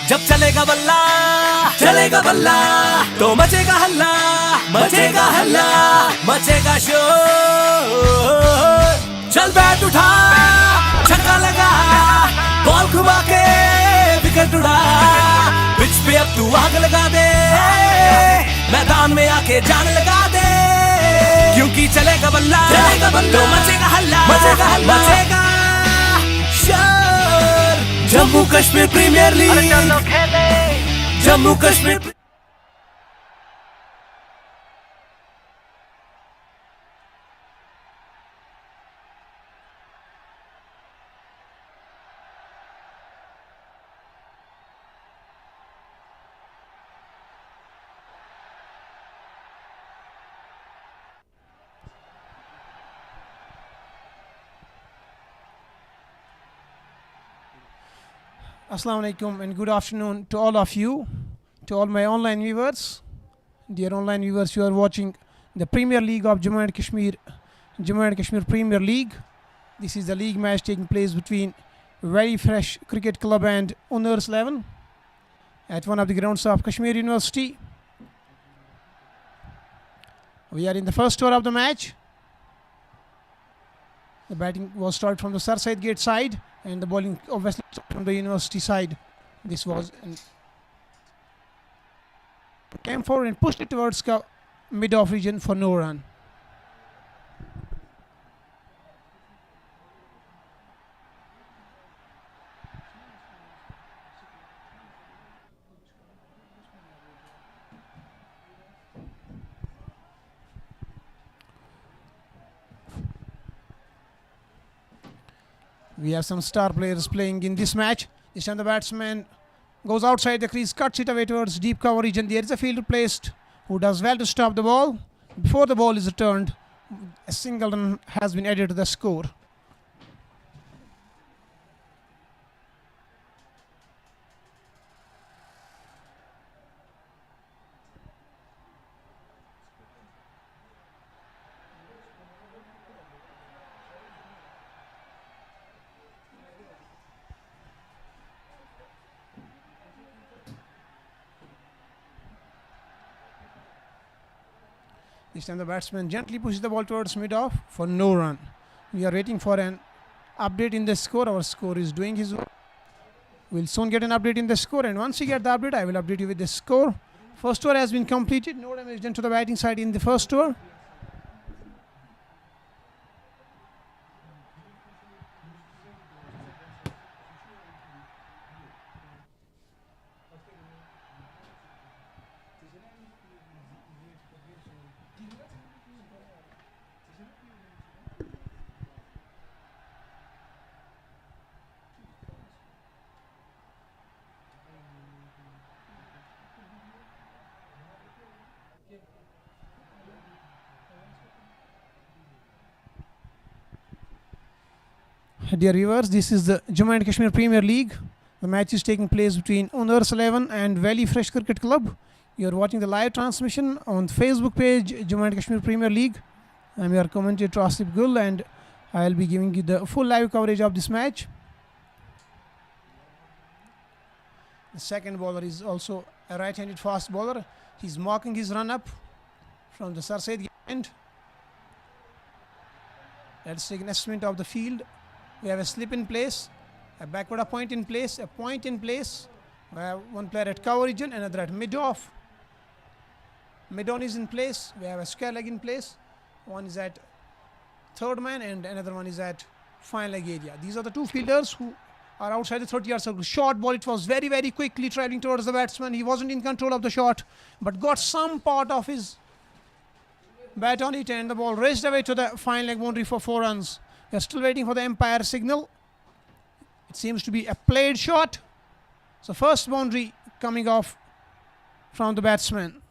जब चलेगा बल्ला तो मचेगा हल्ला मचेगा शोर। चल बैट उठा छक्का लगा बॉल घुमा के विकेट उड़ा। पिच पे अब तू आग लगा दे मैदान में आके जान लगा दे क्योंकि चलेगा बल्ला तो मचेगा हल्ला मचेगा शोर। Jammu Kashmir Premier League Jammu Kashmir Assalamu alaikum and good afternoon to all of you, to all my online viewers. Dear online viewers, you are watching the Premier League of Jammu and Kashmir Premier League. This is the league match taking place between Very Fresh Cricket Club and Honors 11 at one of the grounds of Kashmir University. We are in the first over of the match. The batting was started from the Surside Gate side and the bowling obviously from the university side. This was came forward and pushed it towards mid-off region for no run. We have some star players playing in this match. This time the batsman goes outside the crease, cuts it away towards deep cover region. There is a fielder placed who does well to stop the ball. Before the ball is returned, a single run has been added to the score. This time the batsman gently pushes the ball towards mid-off for no run. We are waiting for an update in the score. Our score is doing his work. We'll soon get an update in the score, and once we get the update, I will update you with the score. First over has been completed. No damage done to the batting side in the first over. Dear viewers, this is the Jammu and Kashmir Premier League. The match is taking place between Honors 11 and Valley Fresh Cricket Club. You are watching the live transmission on the Facebook page Jammu and Kashmir Premier League. I am your commentator Asif Gul and I will be giving you the full live coverage of this match. The second bowler is also a right-handed fast bowler. He is marking his run up from the Surside end. Let's take an assessment of the field. We have a slip in place, a backward point in place, a point in place. We have one player at cover region, another at mid-off. Mid-on is in place. We have a square leg in place. One is at third man and another one is at fine leg area. These are the two fielders who are outside the 30-yard circle. Short ball, it was very, very quickly traveling towards the batsman. He wasn't in control of the shot, but got some part of his bat on it and the ball raced away to the fine leg boundary for 4 runs. We are still waiting for the umpire signal. It seems to be a played shot. So first boundary coming off from the batsman.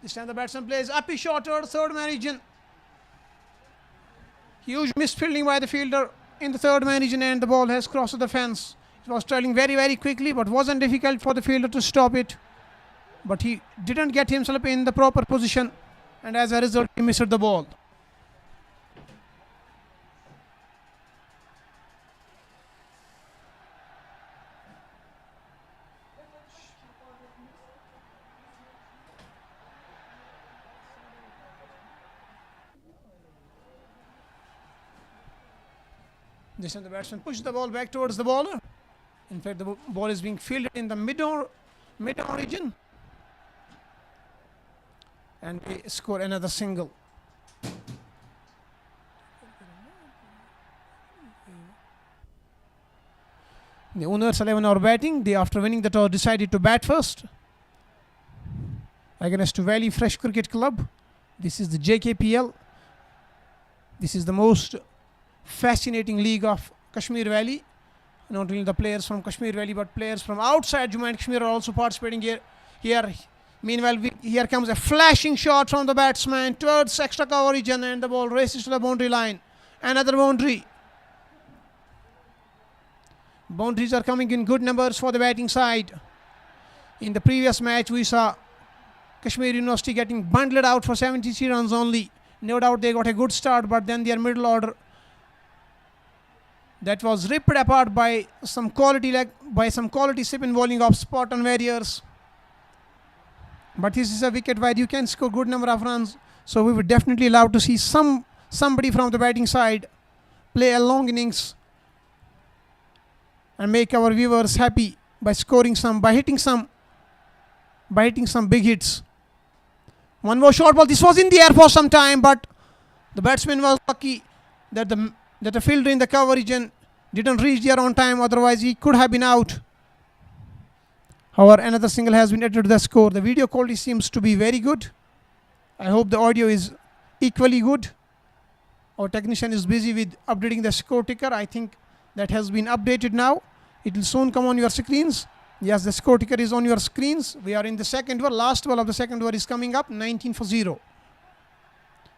This time the batsman plays up his shot towards third man region. Huge misfielding by the fielder in the third man region, and the ball has crossed the fence. It was trailing very, very quickly, but wasn't difficult for the fielder to stop it. But he didn't get himself in the proper position, and as a result, he missed the ball. This time the batsman pushes the ball back towards the bowler. In fact, the ball is being fielded in the mid-on region. And we score another single. The owners 11 are batting. They, after winning the toss, decided to bat first against Valley Fresh Cricket Club. This is the JKPL. This is the most fascinating league of Kashmir Valley. Not only the players from Kashmir Valley, but players from outside Jammu and Kashmir are also participating here. Meanwhile, here comes a flashing shot from the batsman towards extra cover region, and the ball races to the boundary line. Another boundary. Boundaries are coming in good numbers for the batting side. In the previous match, we saw Kashmir University getting bundled out for 73 runs only. No doubt they got a good start, but then their middle order that was ripped apart by some quality spin bowling of Spartan Warriors. But this is a wicket where you can score good number of runs, so we would definitely love to see somebody from the batting side play a long innings and make our viewers happy by hitting some big hits. One more short ball. This was in the air for some time, but the batsman was lucky that the fielder in the cover region didn't reach there on time, otherwise he could have been out. However, another single has been added to the score. The video quality seems to be very good. I hope the audio is equally good. Our technician is busy with updating the score ticker. I think that has been updated now. It will soon come on your screens. Yes, the score ticker is on your screens. We are in the second over. Last ball of the second over is coming up, 19 for 0.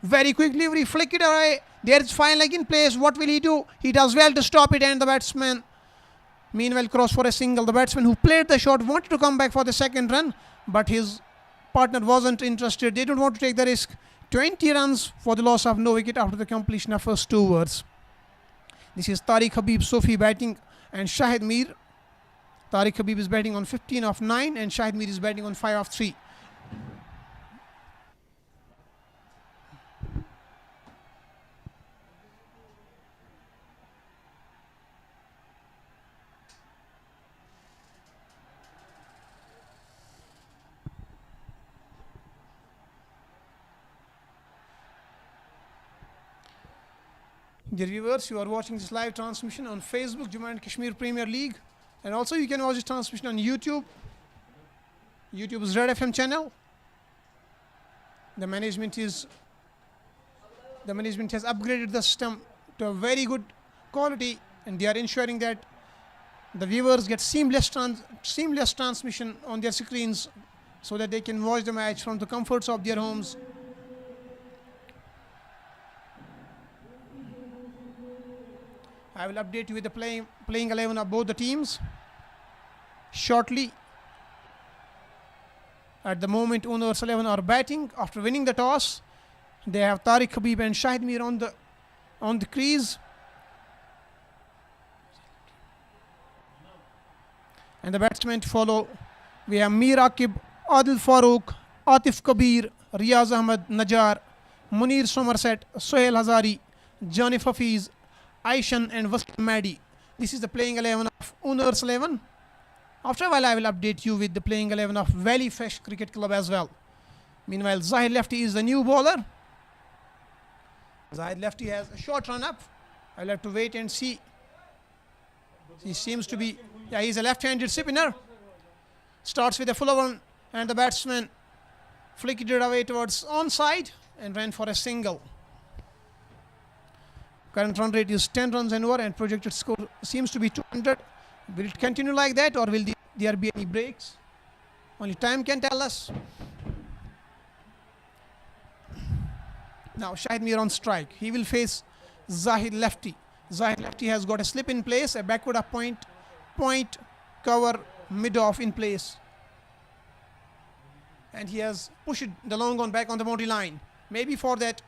Very quickly, we flick it away. There is fine leg in place. What will he do? He does well to stop it, and the batsman meanwhile cross for a single. The batsman who played the shot wanted to come back for the second run, but his partner wasn't interested. They don't want to take the risk. 20 runs for the loss of no wicket after the completion of first 2 overs. This is Tariq Habib Sofi batting and Shahid Mir. Tariq Habib is batting on 15 of 9 and Shahid Mir is batting on 5 of 3. Dear viewers, you are watching this live transmission on Facebook, Jammu and Kashmir Premier League, and also you can watch this transmission on YouTube. YouTube's Red FM channel. The management has upgraded the system to a very good quality, and they are ensuring that the viewers get seamless transmission on their screens, so that they can watch the match from the comforts of their homes. I will update you with the playing 11 of both the teams shortly. At the moment, owners 11 are batting after winning the toss. They have Tariq Habib and Shahid Mir on the crease, and the batsmen to follow. We have Mir Aqib, Adil Farooq, Atif Kabir, Riyaz Ahmed Najjar, Munir Somerset, Sohail Hazari, Janif Hafiz, Aishan and Wasim Madi. This is the playing 11 of owners 11. After a while, I will update you with the playing 11 of Valley Fresh Cricket Club as well. Meanwhile, Zahid Lefty is the new bowler. Zahid Lefty has a short run up. I'll have to wait and see. He seems to be, he's a left-handed spinner. Starts with a fuller one, and the batsman flicked it away towards onside and ran for a single. Current run rate is 10 runs and over, and projected score seems to be 200. Will it continue like that, or will there be any breaks? Only time can tell us. Now Shahid Mir on strike. He will face Zahid Lefty. Zahid Lefty has got a slip in place, a backward up point, cover, mid-off in place. And he has pushed the long on back on the boundary line. Maybe for that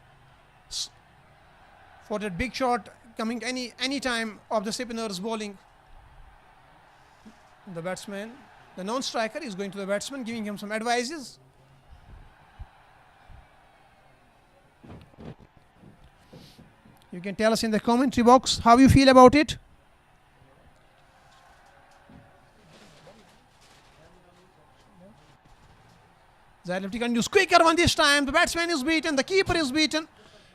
big shot coming any time of the spinners bowling. The batsman, the non-striker, is going to the batsman, giving him some advices. You can tell us in the commentary box how you feel about it. Zahid Lefty continues. Quicker one this time. The batsman is beaten, the keeper is beaten,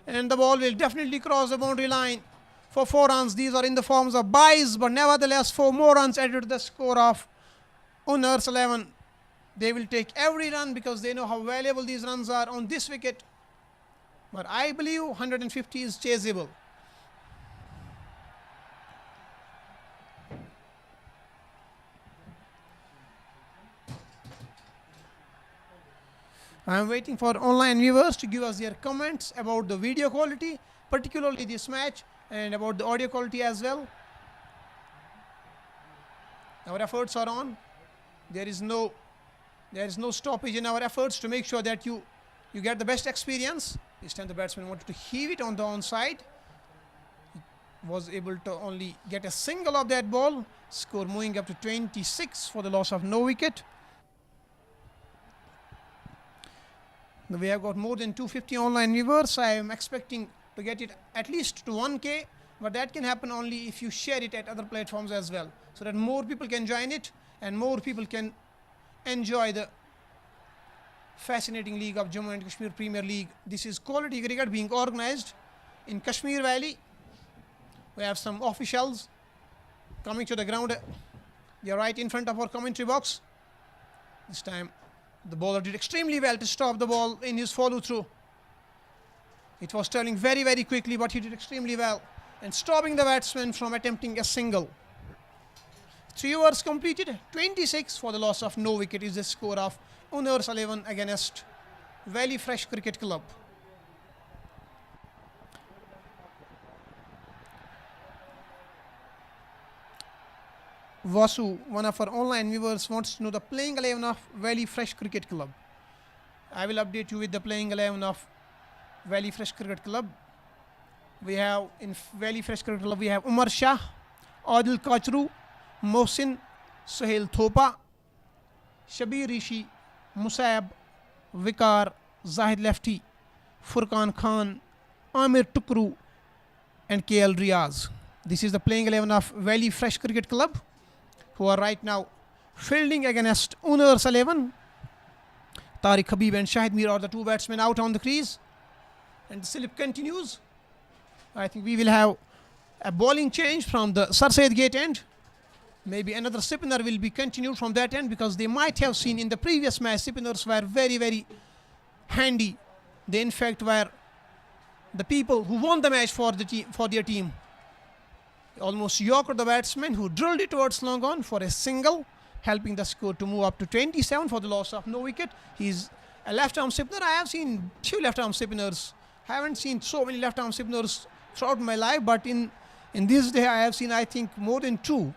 and the ball will definitely cross the boundary line for 4 runs. These are in the forms of byes, but nevertheless 4 more runs added to the score of Unners 11. They will take every run because they know how valuable these runs are on this wicket. But I believe 150 is chaseable. I am waiting for online viewers to give us their comments about the video quality, particularly this match, and about the audio quality as well. Our efforts are on. There is no stoppage in our efforts to make sure that you get the best experience. This time the batsman wanted to heave it on the onside. He was able to only get a single of that ball. Score moving up to 26 for the loss of no wicket. We have got more than 250 online viewers. I am expecting to get it at least to 1K, but that can happen only if you share it at other platforms as well, so that more people can join it and more people can enjoy the fascinating league of Jammu and Kashmir Premier League. This is quality cricket being organized in Kashmir Valley. We have some officials coming to the ground. They are right in front of our commentary box. This time the bowler did extremely well to stop the ball in his follow through. It was turning very, very quickly, but he did extremely well and stopping the batsman from attempting a single. 3 overs completed, 26 for the loss of no wicket is the score of Unners 11 against Valley Fresh Cricket Club. Vasu, one of our online viewers, wants to know the playing 11 of Valley Fresh Cricket Club. I will update you with the playing 11 of Valley Fresh Cricket Club. We have in Valley Fresh Cricket Club, we have Umar Shah, Adil Kachru, Mohsin, Sohail Thopa, Shabir Rishi, Musab, Vikar, Zahid Lefty, Furqan Khan, Amir Tukru, and KL Riaz. This is the playing 11 of Valley Fresh Cricket Club, who are right now fielding against Unners 11. Tariq Habib and Shahid Mir are the 2 batsmen out on the crease, and the slip continues. I think we will have a bowling change from the Sir Syed Gate end. Maybe another spinner will be continued from that end, because they might have seen in the previous match spinners were very, very handy. They in fact were the people who won the match for their team. Almost yorkered the batsman, who drilled it towards long on for a single, helping the score to move up to 27 for the loss of no wicket. He's a left-arm spinner. I have seen few left-arm spinners. I haven't seen so many left-arm spinners throughout my life, but in this day I have seen, I think, more than 2.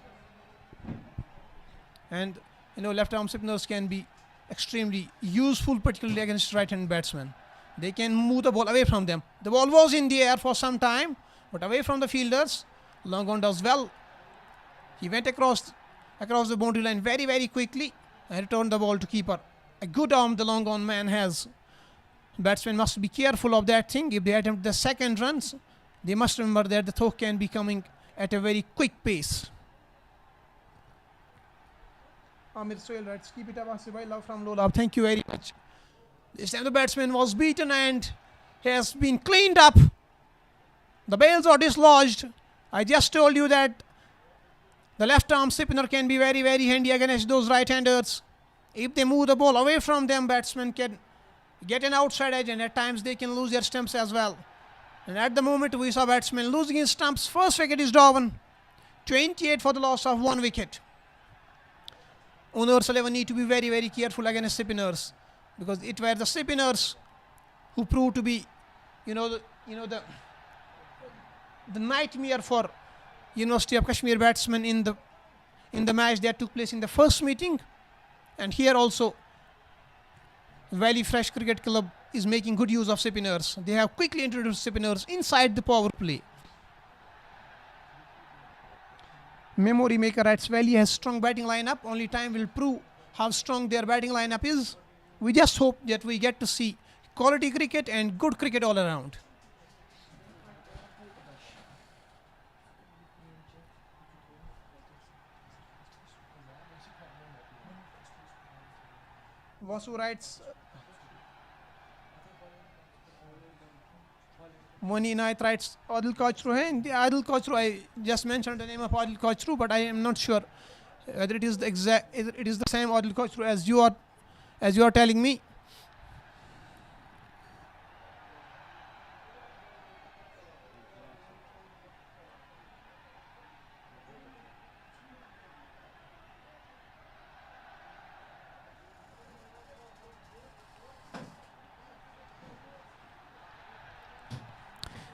And left-arm spinners can be extremely useful, particularly against right-hand batsmen. They can move the ball away from them. The ball was in the air for some time, but away from the fielders. Long on does well. He went across the boundary line very, very quickly and returned the ball to keeper. A good arm the long on man has. Batsmen must be careful of that thing. If they attempt the second runs, they must remember that the throw can be coming at a very quick pace. Amir Sohail writes, keep it up, Asif love from Lola. Thank you very much. This time the batsman was beaten and has been cleaned up. The bails are dislodged. I just told you that the left arm spinner can be very, very handy against those right-handers. If they move the ball away from them, batsmen can get an outside edge, and at times they can lose their stumps as well. And at the moment we saw batsmen losing his stumps. First wicket is down. 28 for the loss of 1 wicket. Unners 11 need to be very, very careful against spinners, because it were the spinners who proved to be, the nightmare for University of Kashmir batsmen in the match that took place in the first meeting. And here also Valley Fresh Cricket Club is making good use of spinners. They have quickly introduced spinners inside the power play. Memory Maker writes, Valley has strong batting lineup. Only time will prove how strong their batting lineup is. We just hope that we get to see quality cricket and good cricket all around. Vasu writes, Moni Naith writes, Adil Kochru hai. Adil Kochru, I just mentioned the name of Adil Kochru, but I am not sure whether it is the same Adil Kochru as you are telling me.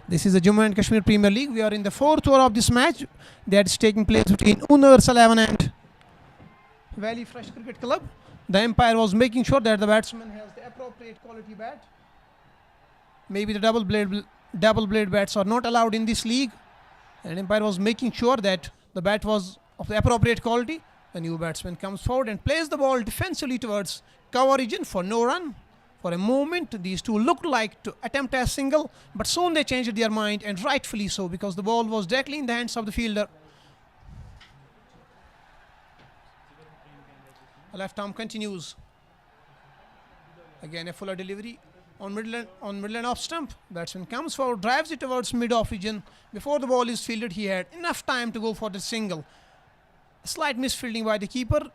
This is the Jammu and Kashmir Premier League. We are in the fourth over of this match that is taking place between Unars 11 and Valley Fresh Cricket Club. The umpire was making sure that the batsman has the appropriate quality bat. Maybe the double blade bats are not allowed in this league. And umpire was making sure that the bat was of the appropriate quality. The new batsman comes forward and plays the ball defensively towards cover region for no run. For a moment, these two looked like to attempt a single, but soon they changed their mind, and rightfully so, because the ball was directly in the hands of the fielder. The left arm continues. Again, a fuller delivery on middle and off stump. Batsman comes forward, drives it towards mid-off region. Before the ball is fielded, he had enough time to go for the single. A slight misfielding by the keeper,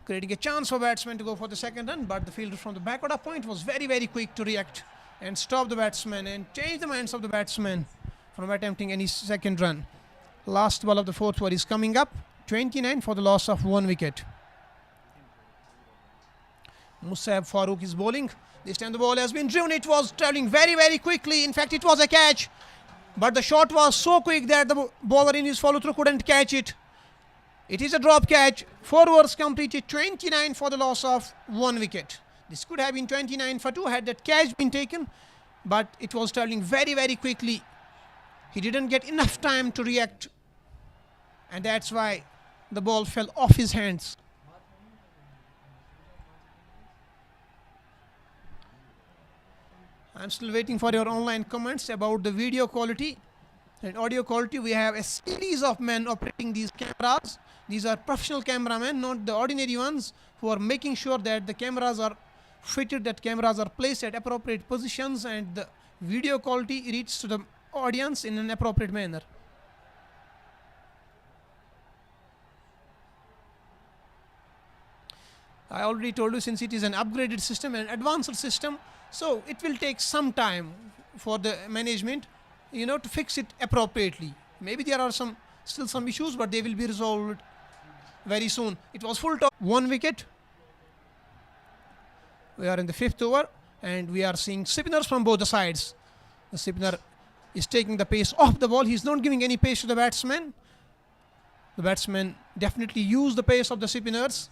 creating a chance for batsman to go for the second run, but the fielder from the back order point was very, very quick to react and stop the batsman and change the minds of the batsman from attempting any second run. Last ball of the fourth over is coming up, 29 for the loss of 1 wicket. Musab Farooq is bowling. This time the ball has been driven. It was travelling very, very quickly. In fact, it was a catch, but the shot was so quick that the bowler in his follow-through couldn't catch it. It is a drop catch. 4 overs completed, 29 for the loss of 1 wicket. This could have been 29 for 2 had that catch been taken, but it was travelling very, very quickly. He didn't get enough time to react, and that's why the ball fell off his hands. I'm still waiting for your online comments about the video quality and audio quality. We have a series of men operating these cameras. These are professional cameramen, not the ordinary ones, who are making sure that the cameras are fitted, that cameras are placed at appropriate positions, and the video quality reaches to the audience in an appropriate manner. I already told you, since it is an upgraded system, an advanced system, so it will take some time for the management, to fix it appropriately. Maybe there are still some issues, but they will be resolved very soon. It was full toss, 1 wicket. We are in the 5th over, and we are seeing spinners from both the sides. The spinner is taking the pace off the ball. He's not giving any pace to the batsman. The batsmen definitely use the pace of the spinners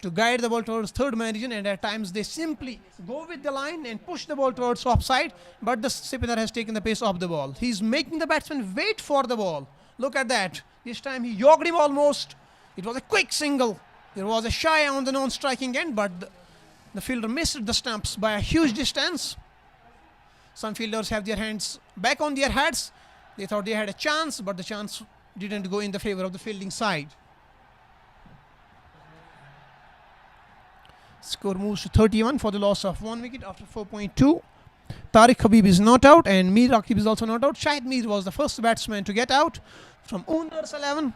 to guide the ball towards third man region, and at times they simply go with the line and push the ball towards offside, but the spinner has taken the pace off the ball. He's making the batsman wait for the ball. Look at that. This time he yoked him almost. It was a quick single. There was a shy on the non-striking end, but the fielder missed the stumps by a huge distance. Some fielders have their hands back on their heads. They thought they had a chance, but the chance didn't go in the favor of the fielding side. Score moves to 31 for the loss of 1 wicket after 4.2. Tariq Habib is not out, and Mir Raqib is also not out. Shahid Mir was the first batsman to get out from Unars 11.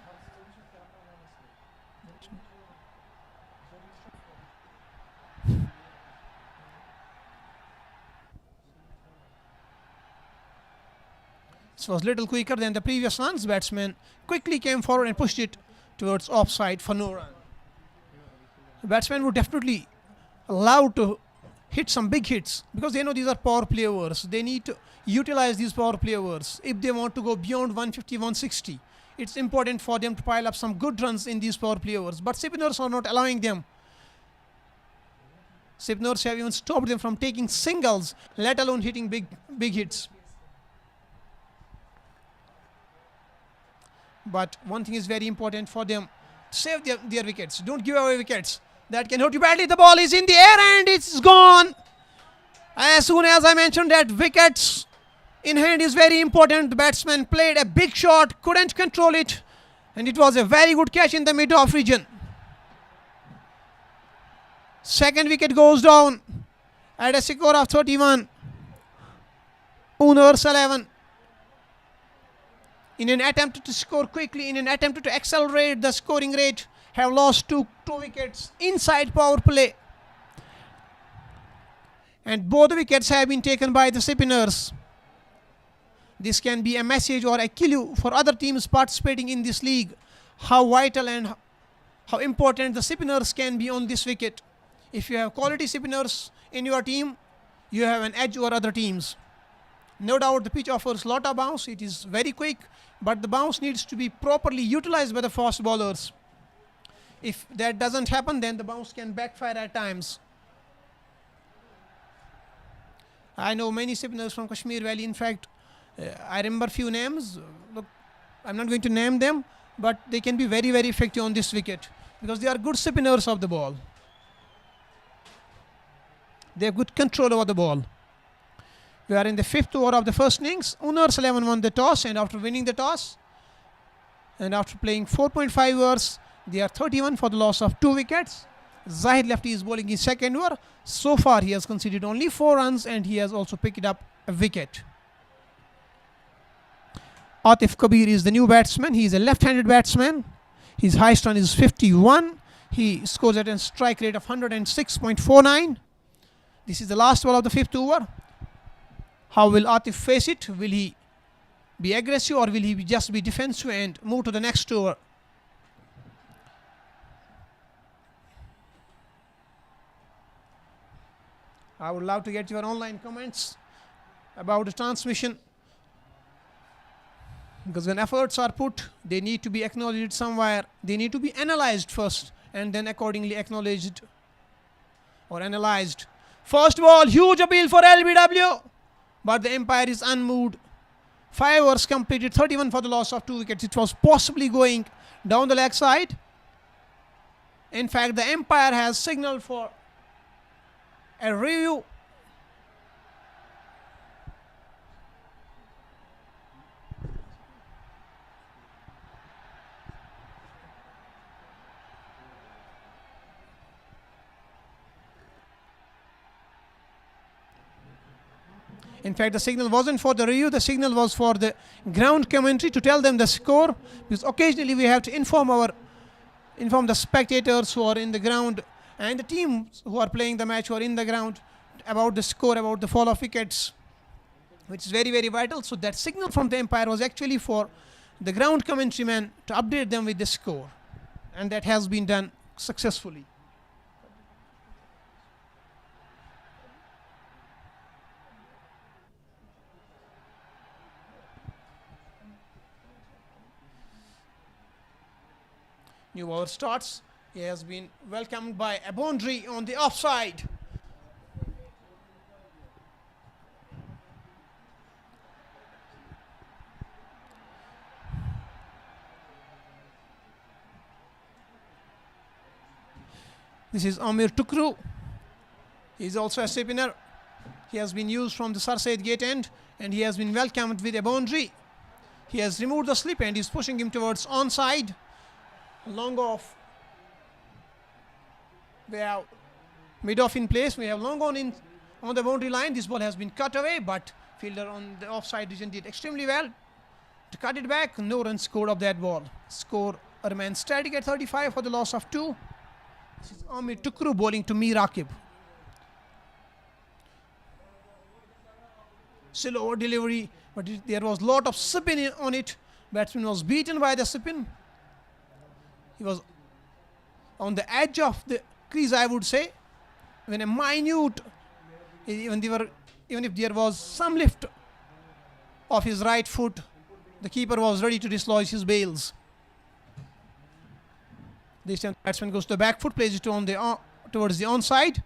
This was little quicker than the previous ones. Batsman quickly came forward and pushed it towards offside for no run. The batsman would definitely allowed to hit some big hits, because they know these are power play overs. They need to utilize these power play overs if they want to go beyond 150, 160. It's important for them to pile up some good runs in these power play overs, but spinners are not allowing them. Spinners have even stopped them from taking singles, let alone hitting big hits. But one thing is very important for them: save their wickets. Don't give away wickets. That can hurt you badly. The ball is in the air and it's gone. As soon as I mentioned that wickets in hand is very important, the batsman played a big shot, couldn't control it, and it was a very good catch in the mid-off region. Second wicket goes down at a score of 31. Owners 11. In an attempt to score quickly, in an attempt to accelerate the scoring rate, have lost two wickets inside power play. And both wickets have been taken by the spinners. This can be a message or a clue for other teams participating in this league, how vital and how important the spinners can be on this wicket. If you have quality spinners in your team, you have an edge over other teams. No doubt the pitch offers a lot of bounce. It is very quick, but the bounce needs to be properly utilized by the fast bowlers. If that doesn't happen, then the bounce can backfire at times. I know many spinners from Kashmir Valley. In fact, I remember few names. Look, I'm not going to name them, but they can be very, very effective on this wicket because they are good spinners of the ball. They have good control over the ball. We are in the 5th over of the first innings. Owners 11 won the toss, and after winning the toss and after playing 4.5 overs, they are 31 for the loss of 2 wickets. Zahid Lefty is bowling his second over. So far he has conceded only 4 runs and he has also picked up a wicket. Atif Kabir is the new batsman. He is a left-handed batsman. His highest run is 51. He scores at a strike rate of 106.49. This is the last ball of the 5th over. How will Atif face it? Will he be aggressive or will he just be defensive and move to the next over? I would love to get your online comments about the transmission, because when efforts are put, they need to be acknowledged somewhere. They need to be analyzed first and then accordingly acknowledged or analyzed. First ball, huge appeal for LBW, but the umpire is unmoved. 5 overs completed, 31 for the loss of 2 wickets. It was possibly going down the leg side. In fact, the umpire has signaled for a review. In fact, the signal wasn't for the review, the signal was for the ground commentary to tell them the score, because occasionally we have to inform the spectators who are in the ground and the teams who are playing the match who are in the ground about the score, about the fall of wickets, which is very, very vital. So that signal from the umpire was actually for the ground commentary man to update them with the score, and that has been done successfully. New over starts. He has been welcomed by a boundary on the offside. This is Amir Tukru. He is also a spinner. He has been used from the Sir Said gate end and he has been welcomed with a boundary. He has removed the slip and is pushing him towards onside. Long off. We have mid off in place. We have long on in on the boundary line. This ball has been cut away, but fielder on the offside region did extremely well to cut it back. No run scored of that ball. Score remains static at 35 for the loss of 2. This is Amir Tukru bowling to Mir Aqib. Still over delivery, but there was a lot of spin on it. Batsman was beaten by the spin. He was on the edge of the crease, I would say, when a minute Even, even if there was some lift of his right foot, the keeper was ready to dislodge his bails. This time the batsman goes to the back foot, plays it on the towards the onside.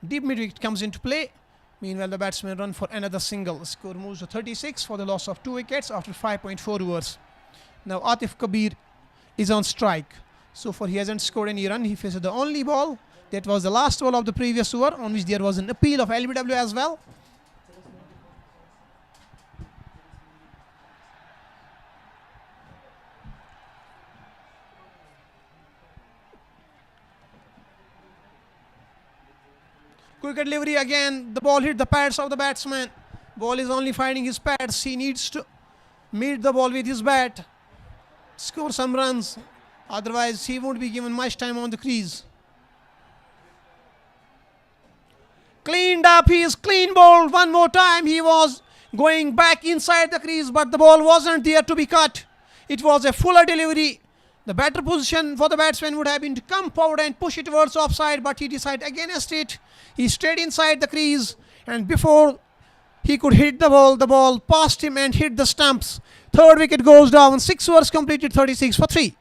Deep mid wicket comes into play. Meanwhile, the batsman run for another single. The score moves to 36 for the loss of 2 wickets after 5.4 overs. Now Atif Kabir is on strike. So far he hasn't scored any run. He faces the only ball. That was the last ball of the previous over, on which there was an appeal of LBW as well. Quick delivery again. The ball hit the pads of the batsman. Ball is only finding his pads. He needs to meet the ball with his bat, score some runs. Otherwise, he won't be given much time on the crease. Cleaned up his clean ball one more time. He was going back inside the crease, but the ball wasn't there to be cut. It was a fuller delivery. The better position for the batsman would have been to come forward and push it towards offside, but he decided against it. He stayed inside the crease, and before he could hit the ball passed him and hit the stumps. Third wicket goes down. 6 overs completed, 36 for 3.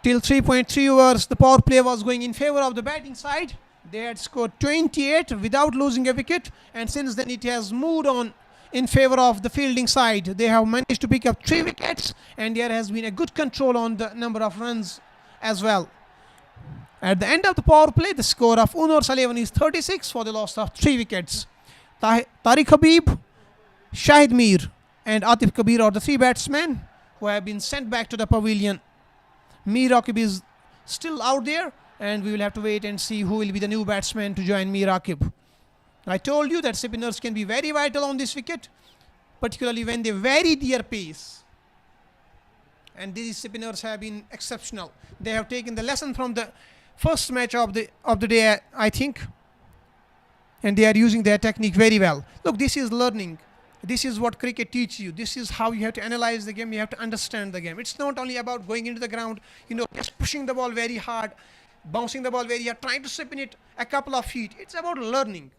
Till 3.3 overs, the power play was going in favour of the batting side. They had scored 28 without losing a wicket, and since then it has moved on in favour of the fielding side. They have managed to pick up 3 wickets, and there has been a good control on the number of runs as well. At the end of the power play, the score of Unor's 11 is 36 for the loss of 3 wickets. Tariq Habib, Shahid Mir and Atif Kabir are the 3 batsmen who have been sent back to the pavilion. Mir Aqib is still out there, and we will have to wait and see who will be the new batsman to join Mir Aqib. I told you that spinners can be very vital on this wicket, particularly when they vary their pace. And these spinners have been exceptional. They have taken the lesson from the first match of the day, I think, and they are using their technique very well. Look, this is learning. This is what cricket teaches you. This is how you have to analyze the game. You have to understand the game. It's not only about going into the ground, just pushing the ball very hard, bouncing the ball very hard, trying to spin it a couple of feet. It's about learning.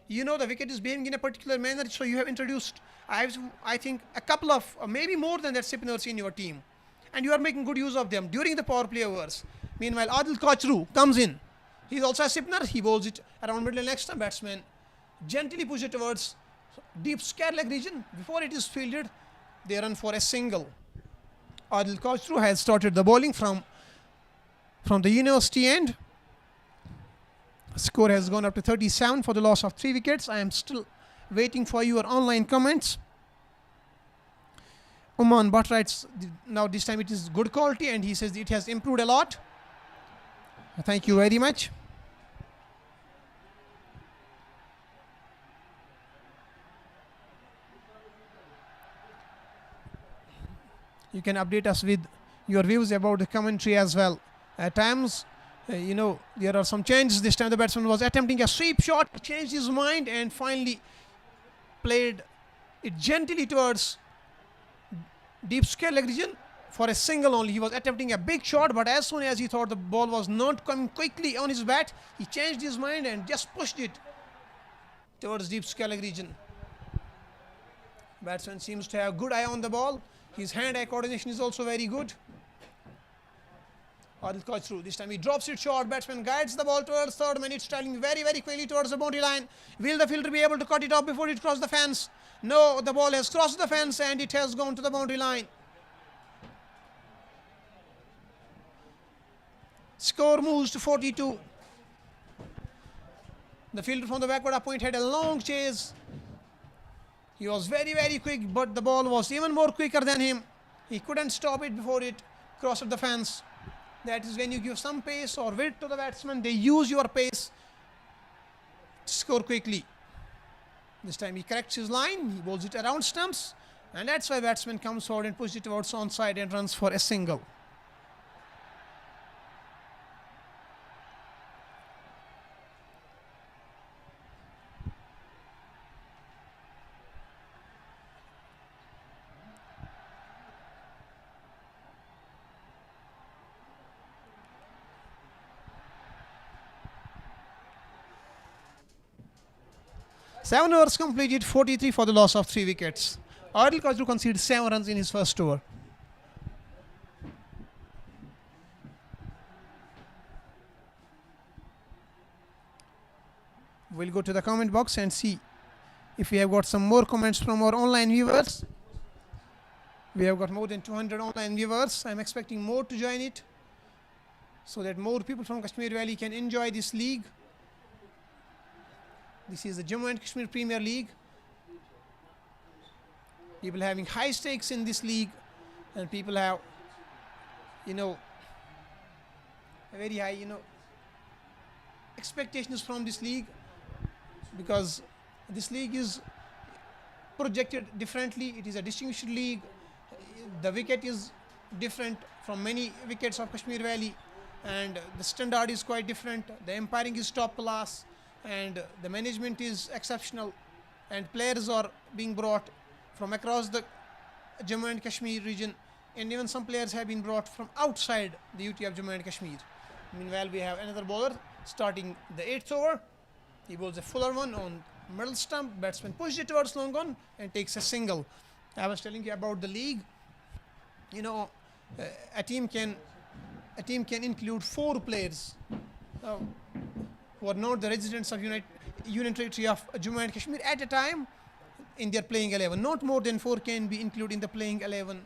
The wicket is behaving in a particular manner, so you have introduced, I think, a couple of, maybe more than that, spinners in your team. And you are making good use of them during the power play overs. Meanwhile, Adil Kachru comes in. He's also a spinner. He bowls it around middle and next time batsman gently push it towards deep square leg region. Before it is fielded, they run for a single. Adil Kachru has started the bowling from the university end. Score has gone up to 37 for the loss of 3 wickets. I am still waiting for your online comments. Oman Bhatt writes, now this time it is good quality, and he says it has improved a lot. Thank you very much. You can update us with your views about the commentary as well. At times, there are some changes. This time the batsman was attempting a sweep shot, changed his mind and finally played it gently towards deep square leg region for a single only. He was attempting a big shot, but as soon as he thought the ball was not coming quickly on his bat, he changed his mind and just pushed it towards deep square leg region. Batsman seems to have good eye on the ball. His hand-eye coordination is also very good. Adil Kachru, this time he drops it short. Batsman guides the ball towards third man. It's traveling very, very quickly towards the boundary line. Will the fielder be able to cut it off before it crosses the fence? No, the ball has crossed the fence and it has gone to the boundary line. Score moves to 42. The fielder from the backward point had a long chase. He was very, very quick, but the ball was even more quicker than him. He couldn't stop it before it crossed the fence. That is when you give some pace or width to the batsman, they use your pace to score quickly. This time he corrects his line, he bowls it around stumps, and that's why batsman comes forward and pushes it towards onside and runs for a single. 7 overs completed, 43 for the loss of 3 wickets. Adil Kajru conceded 7 runs in his first over. We'll go to the comment box and see if we have got some more comments from our online viewers. We have got more than 200 online viewers. I'm expecting more to join it so that more people from Kashmir Valley can enjoy this league. This is the Jammu and Kashmir Premier League. People having high stakes in this league, and people have, a very high, expectations from this league, because this league is projected differently. It is a distinguished league. The wicket is different from many wickets of Kashmir Valley, and the standard is quite different. The umpiring is top class, and the management is exceptional, and players are being brought from across the Jammu and Kashmir region, and even some players have been brought from outside the UT of Jammu and Kashmir. Meanwhile, we have another bowler starting the 8th over. He bowls a fuller one on middle stump. Batsman pushed it towards long on and takes a single. I was telling you about the league. A team can include 4 players who are not the residents of Union Territory of Jammu and Kashmir at a time in their playing 11. Not more than 4 can be included in the playing 11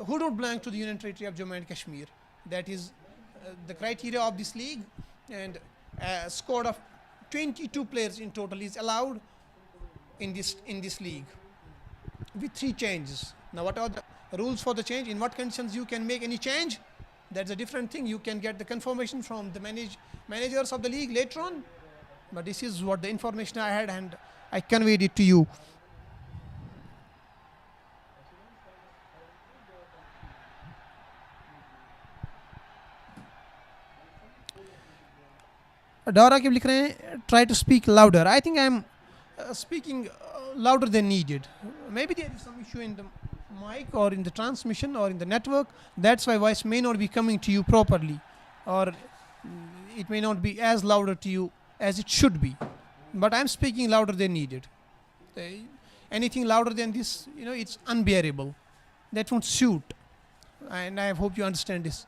who don't belong to the Union Territory of Jammu and Kashmir. That is the criteria of this league, and a squad of 22 players in total is allowed in this league with 3 changes. Now, what are the rules for the change? In what conditions you can make any change? That's a different thing. You can get the confirmation from the managers of the league later on. But this is what the information I had, and I conveyed it to you. Dara के लिख रहे हैं, try to speak louder. I think I'm speaking louder than needed. Maybe there is some issue in the mic or in the transmission or in the network. That's why voice may not be coming to you properly, or it may not be as louder to you as it should be. But I'm speaking louder than needed. Anything louder than this, it's unbearable. That won't suit. And I hope you understand this.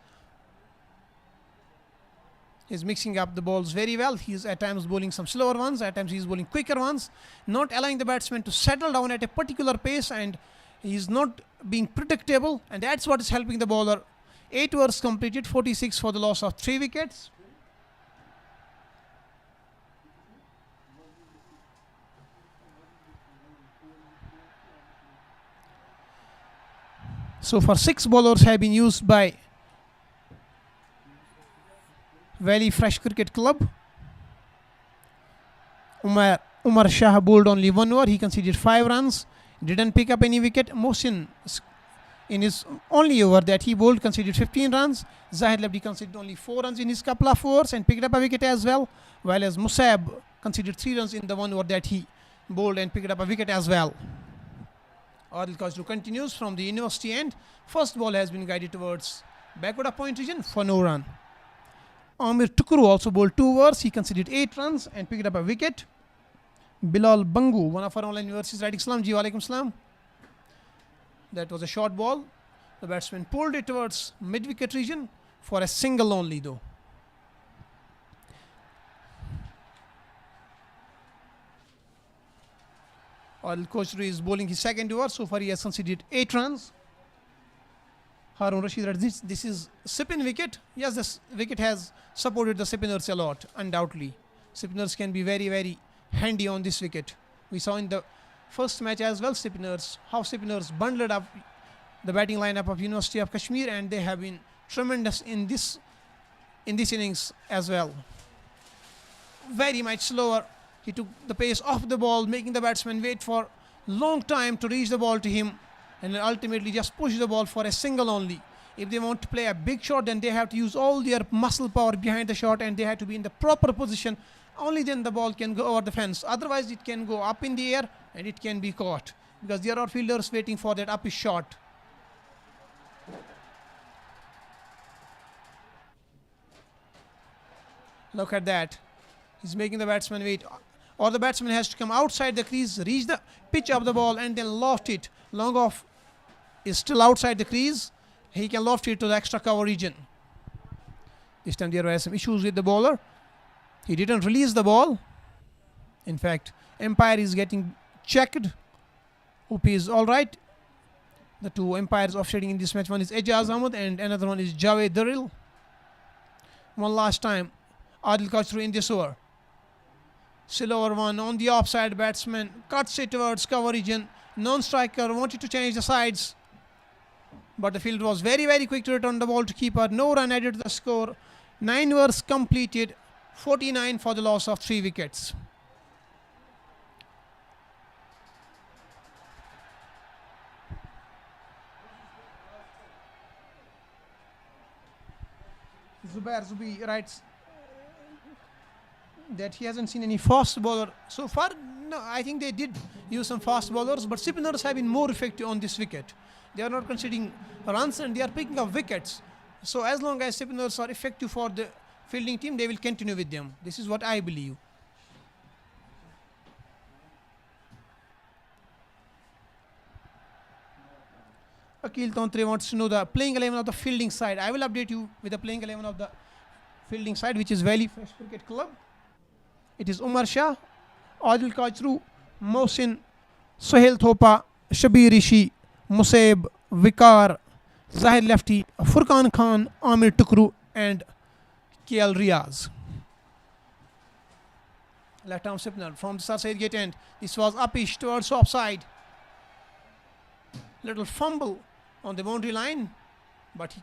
He's mixing up the balls very well. He's at times bowling some slower ones, at times he's bowling quicker ones, not allowing the batsman to settle down at a particular pace, and he's not being predictable, and that's what is helping the bowler. 8 overs completed, 46 for the loss of 3 wickets. So far 6 bowlers have been used by Valley Fresh Cricket Club. Umar Shah bowled only 1 over. He conceded 5 runs. Didn't pick up any wicket. Mohsin, in his only over that he bowled, conceded 15 runs. Zahid Labdi conceded only 4 runs in his couple of overs and picked up a wicket as well. While as Musab conceded 3 runs in the 1 over that he bowled and picked up a wicket as well. Adil Kajru continues from the university end. First ball has been guided towards backward of point region for no run. Amir Tukuru also bowled 2 overs. He conceded 8 runs and picked up a wicket. Bilal Bangu, one of our online viewers, is writing Salam ji, walaikum salam. That was a short ball. The batsman pulled it towards mid-wicket region for a single only though. Adil Kajru is bowling his second over. So far he has conceded 8 runs. Harun Rashid, this is spin wicket. Yes, this wicket has supported the spinners a lot, undoubtedly. Spinners can be very, very handy on this wicket. We saw in the first match as well how spinners bundled up the batting lineup of University of Kashmir, and they have been tremendous in this innings as well. Very much slower. He took the pace off the ball, making the batsman wait for long time to reach the ball to him, and ultimately just push the ball for a single only. If they want to play a big shot, then they have to use all their muscle power behind the shot, and they have to be in the proper position. Only then the ball can go over the fence. Otherwise, it can go up in the air and it can be caught, because there are fielders waiting for that uppish shot. Look at that. He's making the batsman wait. or the batsman has to come outside the crease, reach the pitch of the ball and then loft it. Long off is still outside the crease. He can loft it to the extra cover region. This time there were some issues with the bowler. He didn't release the ball. In fact, umpire is getting checked. Hope he is alright. The two umpires offsiding in this match, one is Ejaz Ahmed and another one is Javed Daril. One last time, Adil Kachru in this over. Still over one on the offside, batsman cuts it towards cover region. Non-striker wanted to change the sides, but the fielder was very, very quick to return the ball to keeper. No run added to the score. 9 overs completed, 49 for the loss of 3 wickets. Zubair Zubi writes that he hasn't seen any fast bowler so far. No, I think they did use some fast bowlers, but spinners have been more effective on this wicket. They are not conceding runs and they are picking up wickets. So as long as spinners are effective for the fielding team, they will continue with them. This is what I believe. Akil Tontre wants to know the playing 11 of the fielding side. I will update you with the playing 11 of the fielding side, which is Valley Fresh Cricket Club. It is Umar Shah, Adil Kachru, Mohsin, Sohail Thopa, Shabir Rishi, Musab, Vikar, Zahir Lefty, Furqan Khan, Amir Tukru and KL Riaz. Left arm spinner from the Sir Said gate end. This was upish towards offside. Little fumble on the boundary line, but he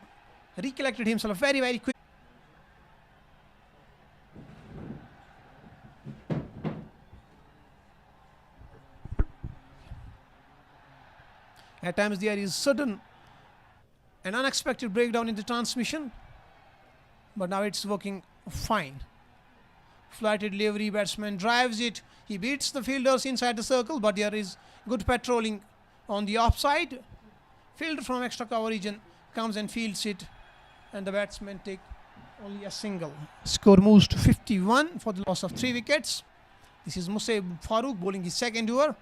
recollected himself very, very quick. At times there is sudden and unexpected breakdown in the transmission, but now it's working fine. Flighted delivery, batsman drives it. He beats the fielders inside the circle, but there is good patrolling on the offside. Fielder from extra cover region comes and fields it, and the batsmen take only a single. Score moves to 51 for the loss of 3 wickets. This is Musab Farooq bowling his second over.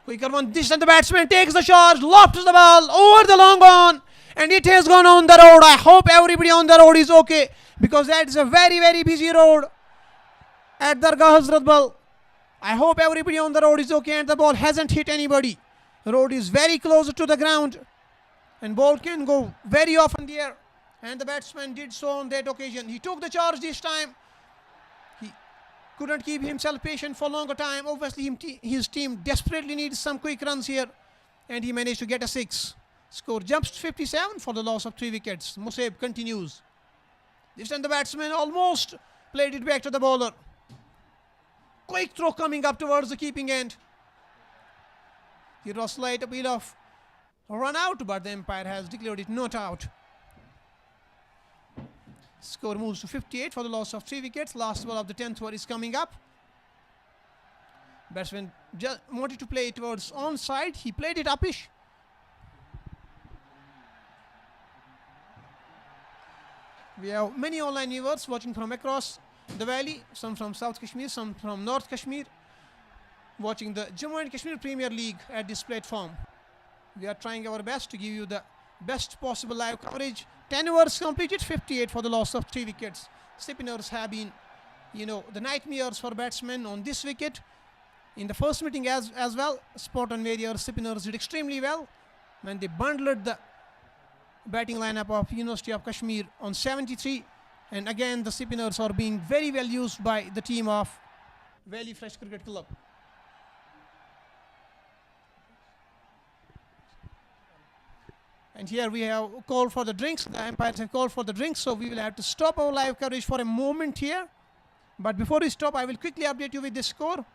Quicker one, this and the batsman takes the charge, lofts the ball over the long on, and it has gone on the road. I hope everybody on the road is okay, because that is a very, very busy road at Dargah Hazrat Bal. I hope everybody on the road is okay and the ball hasn't hit anybody. The road is very close to the ground and ball can go very often there, and the batsman did so on that occasion. He took the charge this time. He couldn't keep himself patient for longer time. Obviously his team desperately needs some quick runs here, and he managed to get a 6. Score jumps to 57 for the loss of 3 wickets. Musab continues. This time the batsman almost played it back to the bowler. Quick throw coming up towards the keeping end. Here was slight appeal of run out, but the umpire has declared it not out. Score moves to 58 for the loss of 3 wickets. Last ball of the 10th over is coming up. Batsman just wanted to play it towards onside. He played it upish. We have many online viewers watching from across the valley, some from South Kashmir, some from North Kashmir, watching the Jammu and Kashmir Premier League at this platform. We are trying our best to give you the best possible live coverage. 10 overs completed, 58 for the loss of 3 wickets. Spinners have been, the nightmares for batsmen on this wicket. In the first meeting as well, spot on various spinners did extremely well when they bundled the batting lineup of University of Kashmir on 73. And again, the spinners are being very well used by the team of Valley Fresh Cricket Club. And here we have called for the drinks. The umpires have called for the drinks, so we will have to stop our live coverage for a moment here. But before we stop, I will quickly update you with the score.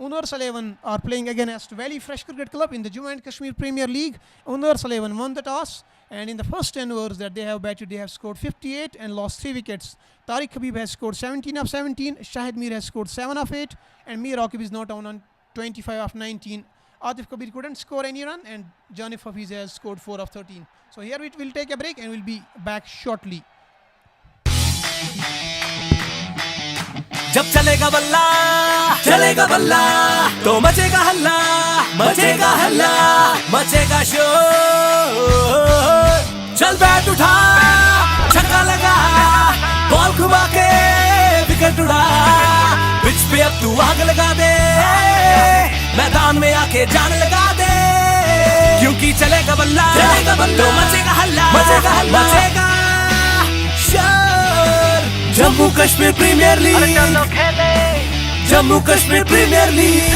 Unars 11 are playing against Valley Fresh Cricket Club in the Jammu and Kashmir Premier League. Unars 11 won the toss, and in the first 10 overs that they have batted, they have scored 58 and lost 3 wickets. Tariq Habib has scored 17 of 17, Shahid Mir has scored 7 of 8, and Mir Aqib is not on 25 of 19. Atif Kabir couldn't score any run, and Janif Hafiz has scored 4 of 13. So here we will take a break and we'll be back shortly. जब चलेगा बल्ला चलेगा बल्ला तो मचेगा हल्ला, मचेगा हल्ला, मचेगा शोर। चल बैट उठा, छक्का लगा, बॉल घुमा के विकेट उड़ा। पिच पे अब तू आग लगा दे, मैदान में आके जान लगा दे, क्योंकि चलेगा बल्ला, चलेगा बल्ला तो मचेगा हल्ला, मचेगा हल्ला, मचेगा शोर। Jammu Kashmir Premier League, Jammu Kashmir Premier League.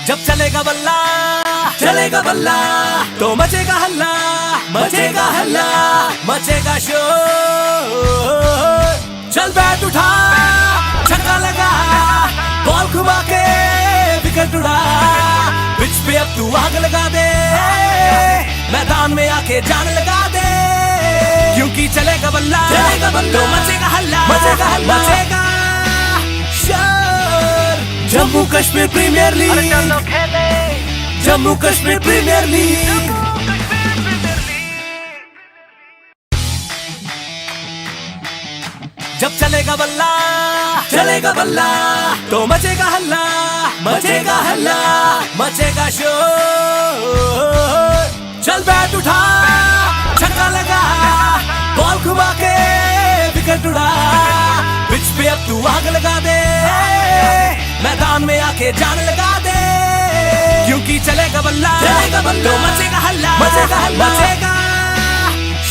जब चलेगा बल्ला, चलेगा बल्ला तो मचेगा हल्ला, मचेगा हल्ला, मचेगा शोर। चल बैट उठा, छक्का लगा, बॉल घुमा के विकेट उड़ा। पिच पे अब तू आग लगा दे, मैदान में आके जान लगा दे, क्योंकि चलेगा बल्ला, चलेगा बल्ला तो मचेगा हल्ला, मचेगा हल्ला, मचेगा शोर। Jammu Kashmir Premier League, Jammu Kashmir Premier League. जब चलेगा बल्ला, चलेगा बल्ला तो मचेगा हल्ला, मचेगा हल्ला, मचेगा शोर। चल बैट उठा, छक्का लगा, बॉल घुमा के विकेट उड़ा। पिच पे अब तू आग लगा दे, मैदान में आके जान लगा दे, क्योंकि चलेगा बल्ला, चलेगा बल्ला तो मचेगा हल्ला, मचेगा हल्ला, मचेगा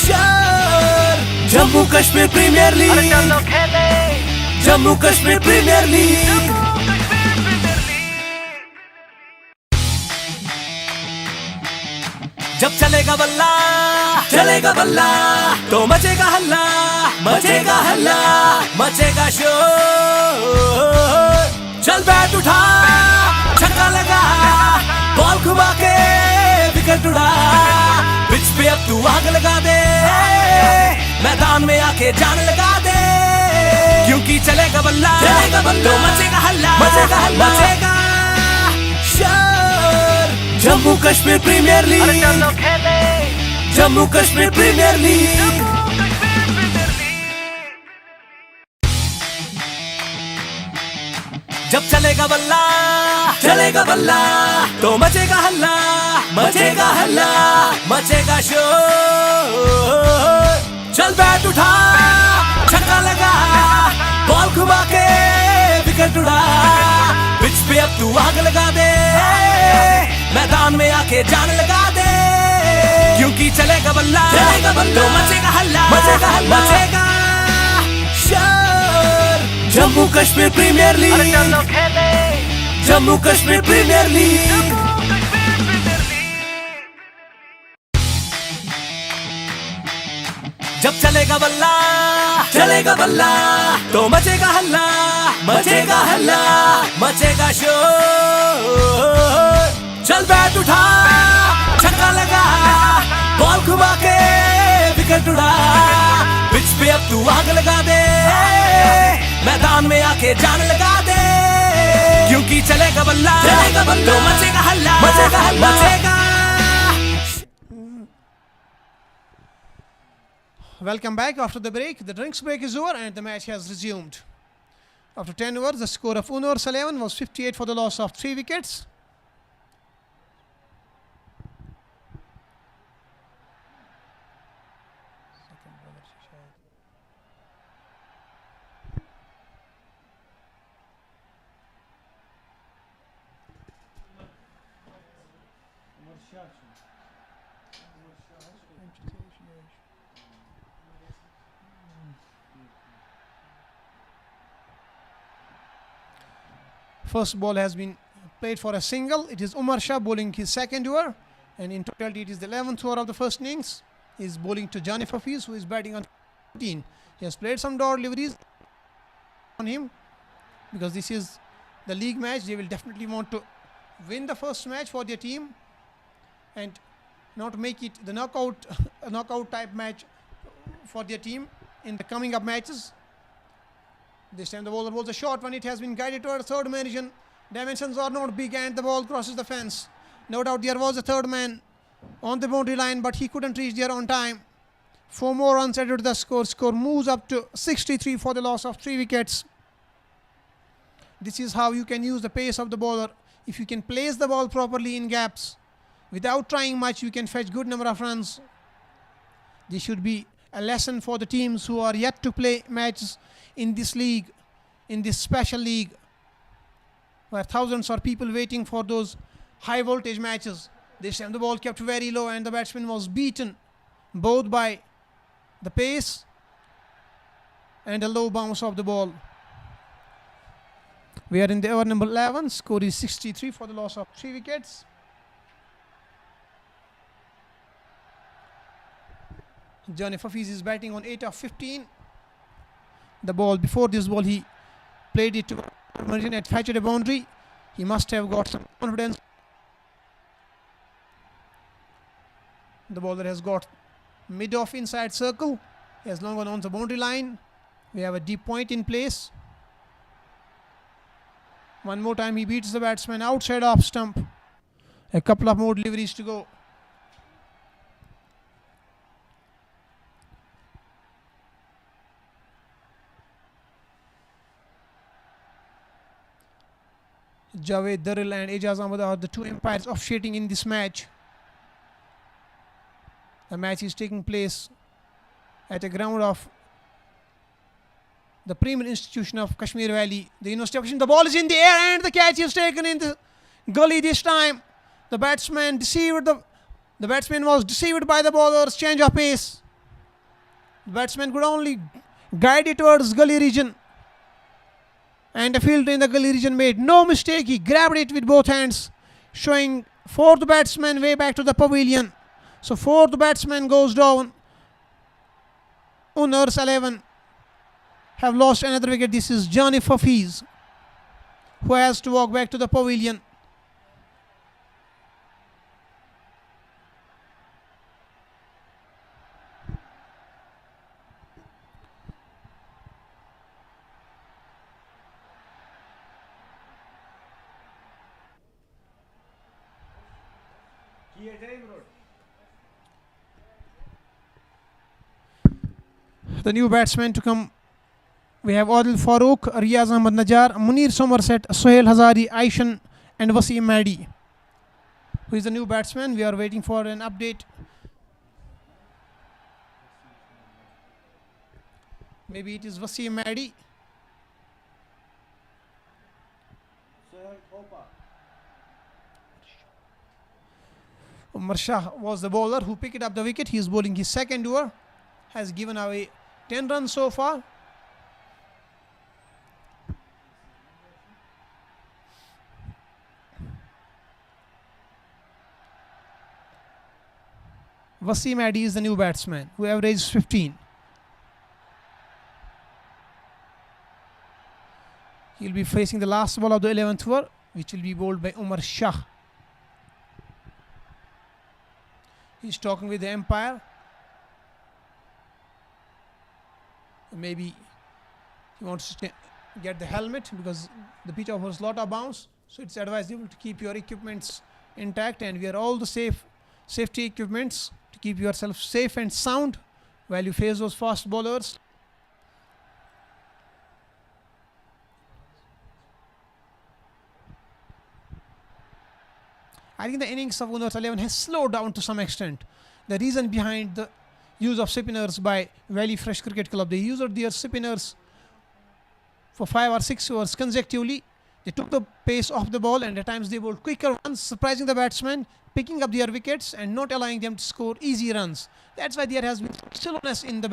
शोर। Jammu Kashmir Premier League, Jammu Kashmir Premier League. जब चलेगा बल्ला, चलेगा बल्ला तो मचेगा हल्ला, मचेगा हल्ला, मचेगा शोर। चल बैट उठा, छक्का लगा, बॉल घुमा के विकेट उड़ा। पिच पे अब तू आग लगा दे, मैदान में आके जान लगा दे, क्योंकि चलेगा बल्ला, चलेगा बल्ला तो मचेगा हल्ला, मचेगा हल्ला, मचेगा शोर। Jammu Kashmir Premier League, Jammu Kashmir Premier League. जब चलेगा बल्ला, चलेगा बल्ला तो मचेगा हल्ला, मचेगा हल्ला, मचेगा शोर। चल बैट उठा, छक्का लगा, बॉल घुमा के विकेट उड़ा। पिच पे अब तू आग लगा दे, मैदान में आके जान लगा दे, क्योंकि चलेगा बल्ला, चलेगा बल्ला तो मचेगा हल्ला, मचेगा हल्ला, मचेगा शोर। Jammu Kashmir Premier League, Jammu Kashmir Premier League. जब चलेगा बल्ला, चलेगा बल्ला तो मचेगा हल्ला, मचेगा हल्ला, मचेगा शोर। चल बैट उठा, छक्का लगा, बॉल घुमा के विकेट उड़ा। पिच पे अब तू आग लगा दे, मैदान में आके जान लगा दे, क्योंकि चलेगा बल्ला, चलेगा बल्ला तो मचेगा हल्ला, मचेगा हल्ला, मचेगा। Welcome back after the break. The drinks break is over and the match has resumed. After 10 overs, the score of Unor 11 was 58 for the loss of 3 wickets. First ball has been played for a single. It is Umar Shah bowling his second over, and in totality it is the 11th over of the first innings. He is bowling to Janif Hafiz, who is batting on 14. He has played some dot deliveries on him because this is the league match. They will definitely want to win the first match for their team and not make it the knockout type match for their team in the coming up matches. This time the bowler bowls a short one. It has been guided toward third man. Dimensions are not big and the ball crosses the fence. No doubt there was a third man on the boundary line, but he couldn't reach there on time. 4 more runs added to the score. Score moves up to 63 for the loss of 3 wickets. This is how you can use the pace of the bowler. If you can place the ball properly in gaps, without trying much, you can fetch good number of runs. This should be a lesson for the teams who are yet to play matches in this league, in this special league, where thousands are people waiting for those high voltage matches. This time the ball kept very low and the batsman was beaten both by the pace and a low bounce of the ball. We are in the over number 11. Score is 63 for the loss of 3 wickets. Johnny Hafiz is batting on 8 of 15. The ball, before this ball, he played it to Martin at fetched a boundary. He must have got some confidence. The bowler has got mid-off inside circle. He has long gone on the boundary line. We have a deep point in place. One more time he beats the batsman outside off stump. A couple of more deliveries to go. Javed Daril and Ejaz Ahmed are the 2 umpires officiating in this match. The match is taking place at a ground of the premier institution of Kashmir Valley, the University of Kashmir. The ball is in the air and the catch is taken in the gully this time. The batsman was deceived by the bowler's change of pace. The batsman could only guide it towards gully region. And the fielder in the gully region made no mistake. He grabbed it with both hands, showing 4th batsman way back to the pavilion. So 4th batsman goes down. Owners 11 have lost another wicket. This is Johnny Hafiz, who has to walk back to the pavilion. The new batsmen to come, we have Adil Farooq, Riyaz Ahmad Najjar, Munir Somerset, Sohail Hazari, Aishan and Wasim Madi. Who is the new batsman? We are waiting for an update. Maybe it is Wasim Madi. Umar Shah was the bowler who picked up the wicket. He is bowling his 2nd over. Has given away 10 runs so far. Wasim Madi is the new batsman who averaged 15. He will be facing the last ball of the 11th over, which will be bowled by Umar Shah. He is talking with the umpire. Maybe he wants to get the helmet because the pitch offers a lot of bounce. So it's advisable to keep your equipments intact and wear all the safety equipments to keep yourself safe and sound while you face those fast bowlers. I think the innings of Owners 11 has slowed down to some extent. The reason behind the use of spinners by Valley Fresh Cricket Club, they used their spinners for 5 or 6 overs consecutively. They took the pace off the ball and at times they bowled quicker runs, surprising the batsmen, picking up their wickets and not allowing them to score easy runs. That's why there has been slowness in the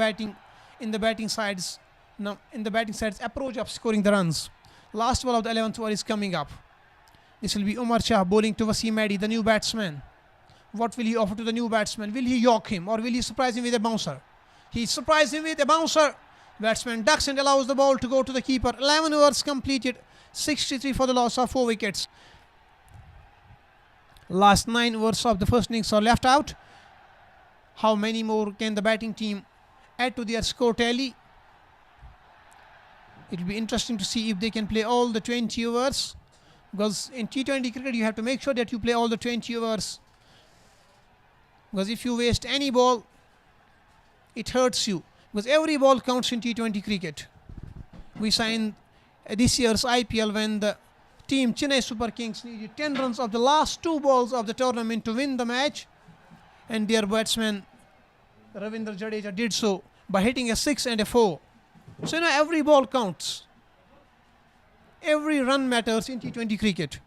batting side's approach of scoring the runs. Last ball of the 11th over is coming up. This will be Umar Shah bowling to Wasim Madi, the new batsman. What will he offer to the new batsman? Will he york him or will he surprise him with a bouncer? He surprised him with a bouncer. Batsman ducks and allows the ball to go to the keeper. 11 overs completed, 63 for the loss of 4 wickets. Last 9 overs of the first innings are left out. How many more can the batting team add to their score tally? It will be interesting to see if they can play all the 20 overs. Because in T20 cricket you have to make sure that you play all the 20 overs. Because if you waste any ball, it hurts you, because every ball counts in T20 cricket. We saw in this year's IPL when the team Chennai Super Kings needed 10 runs of the last 2 balls of the tournament to win the match, and their batsman Ravindra Jadeja did so by hitting a 6 and a 4. So every ball counts. Every run matters in T20 cricket.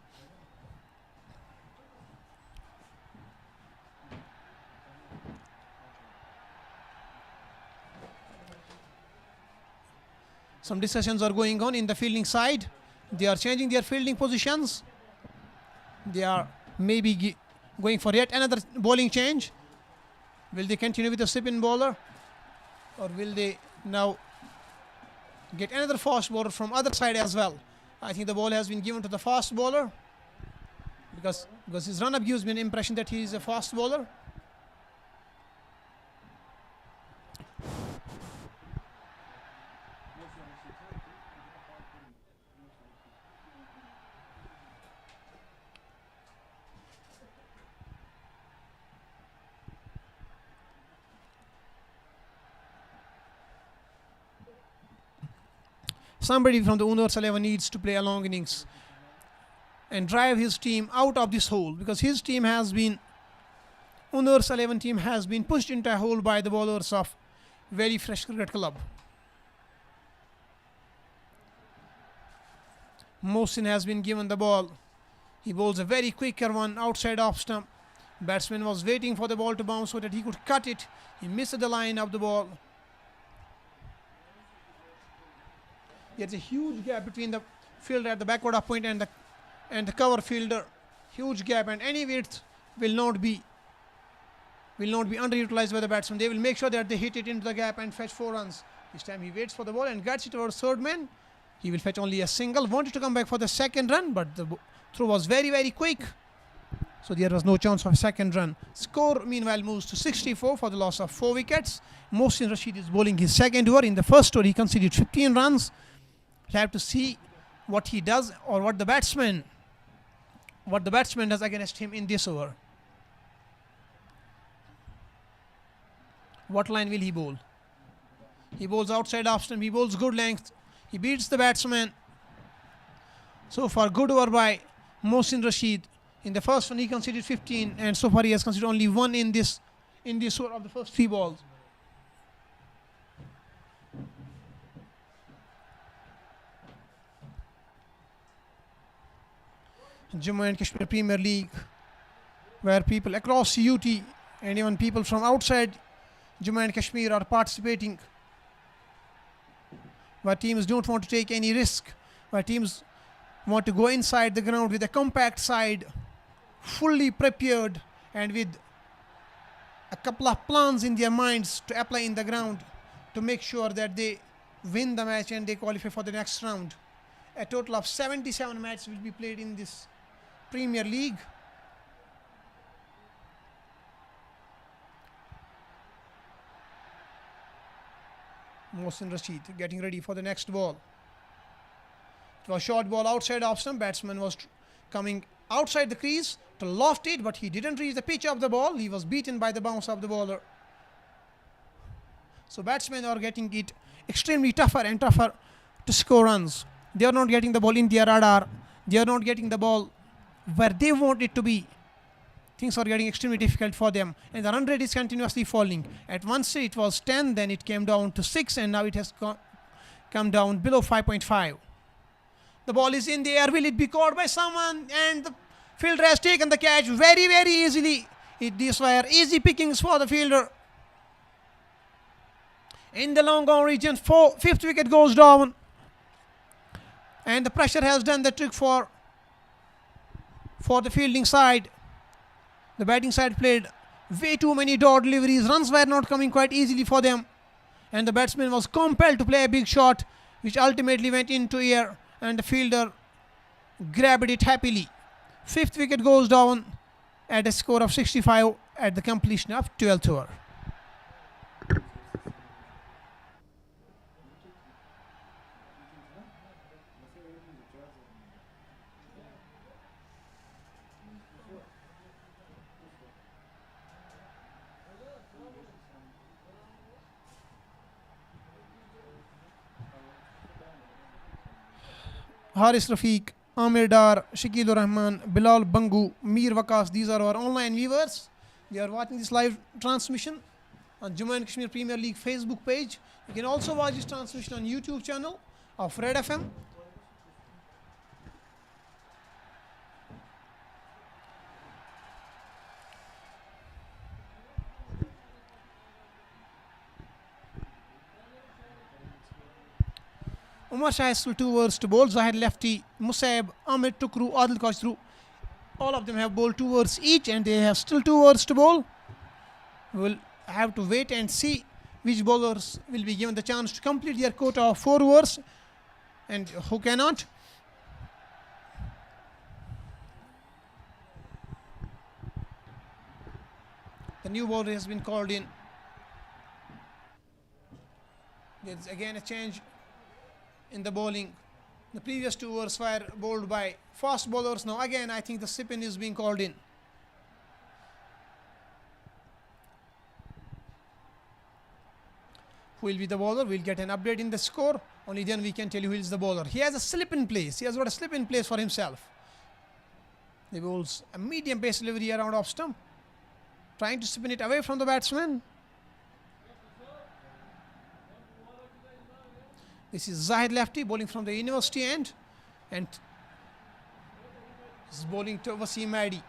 Some discussions are going on in the fielding side. They are changing their fielding positions. They are maybe going for yet another bowling change. Will they continue with the spin bowler, or will they now get another fast bowler from other side as well? I think the ball has been given to the fast bowler because his run-up gives me an impression that he is a fast bowler. Somebody from the Universe 11 needs to play a long innings and drive his team out of this hole, because his team has been, Universe 11 team has been pushed into a hole by the bowlers of Very Fresh Cricket Club. Mohsin has been given the ball. He bowls a very quicker one outside off stump. Batsman was waiting for the ball to bounce so that he could cut it. He missed the line of the ball. There's a huge gap between the fielder at the backward off point and the cover fielder. Huge gap, and any width will not be underutilized by the batsman. They will make sure that they hit it into the gap and fetch 4 runs. This time he waits for the ball and gets it towards third man. He will fetch only a single. Wanted to come back for the second run, but the throw was very, very quick. So there was no chance of a second run. Score meanwhile moves to 64 for the loss of 4 wickets. Mohsin Rashid is bowling his second over. In the first over he conceded 15 runs. We'll have to see what he does, or what the batsman does against him in this over. What line will he bowl? He bowls outside off stump. He bowls good length. He beats the batsman. So far, good over by Mohsin Rashid. In the first one, he conceded 15, and so far he has conceded only 1 in this over of the first 3 balls. Jammu and Kashmir Premier League, where people across UT and even people from outside Jammu and Kashmir are participating, where teams don't want to take any risk, where teams want to go inside the ground with a compact side, fully prepared, and with a couple of plans in their minds to apply in the ground to make sure that they win the match and they qualify for the next round. A total of 77 matches will be played in this Premier League. Mohsin Rashid getting ready for the next ball. It was short ball outside off stump. Batsman was coming outside the crease to loft it, but he didn't reach the pitch of the ball. He was beaten by the bounce of the bowler. So batsmen are getting it extremely tougher and tougher to score runs. They are not getting the ball in their radar. They are not getting the ball where they want it to be. Things are getting extremely difficult for them, and the run rate is continuously falling. At one stage it was 10, then it came down to 6, and now it has come down below 5.5. The ball is in the air. Will it be caught by someone? And the fielder has taken the catch very, very easily. These were easy pickings for the fielder. In the long on region, 5th wicket goes down, and the pressure has done the trick for the fielding side. The batting side played way too many dot deliveries. Runs were not coming quite easily for them, and the batsman was compelled to play a big shot, which ultimately went into air, and the fielder grabbed it happily. 5th wicket goes down at a score of 65 at the completion of 12th over. Haris Rafiq, Amir Dar, Shakil Rahman, Bilal Bangu, Mir Wakas. These are our online viewers. They are watching this live transmission on Jammu and Kashmir Premier League Facebook page. You can also watch this transmission on YouTube channel of Red FM. Umar Shah has still 2 overs to bowl. Zahid lefty, Musaib, Ahmed Tukru, Adil Kashru. All of them have bowled 2 overs each and they have still 2 overs to bowl. We'll have to wait and see which bowlers will be given the chance to complete their quota of 4 overs and who cannot. The new bowler has been called in. There's again a change in the bowling. The previous 2 overs were bowled by fast bowlers. Now again I think the spin is being called in. Who will be the bowler? We'll get an update in the score. Only then we can tell you who is the bowler. He has a slip in place. He has got a slip in place for himself. He bowls a medium pace delivery around off stump, trying to spin it away from the batsman. This is Zahid lefty bowling from the university end and is bowling to Wasim Madi.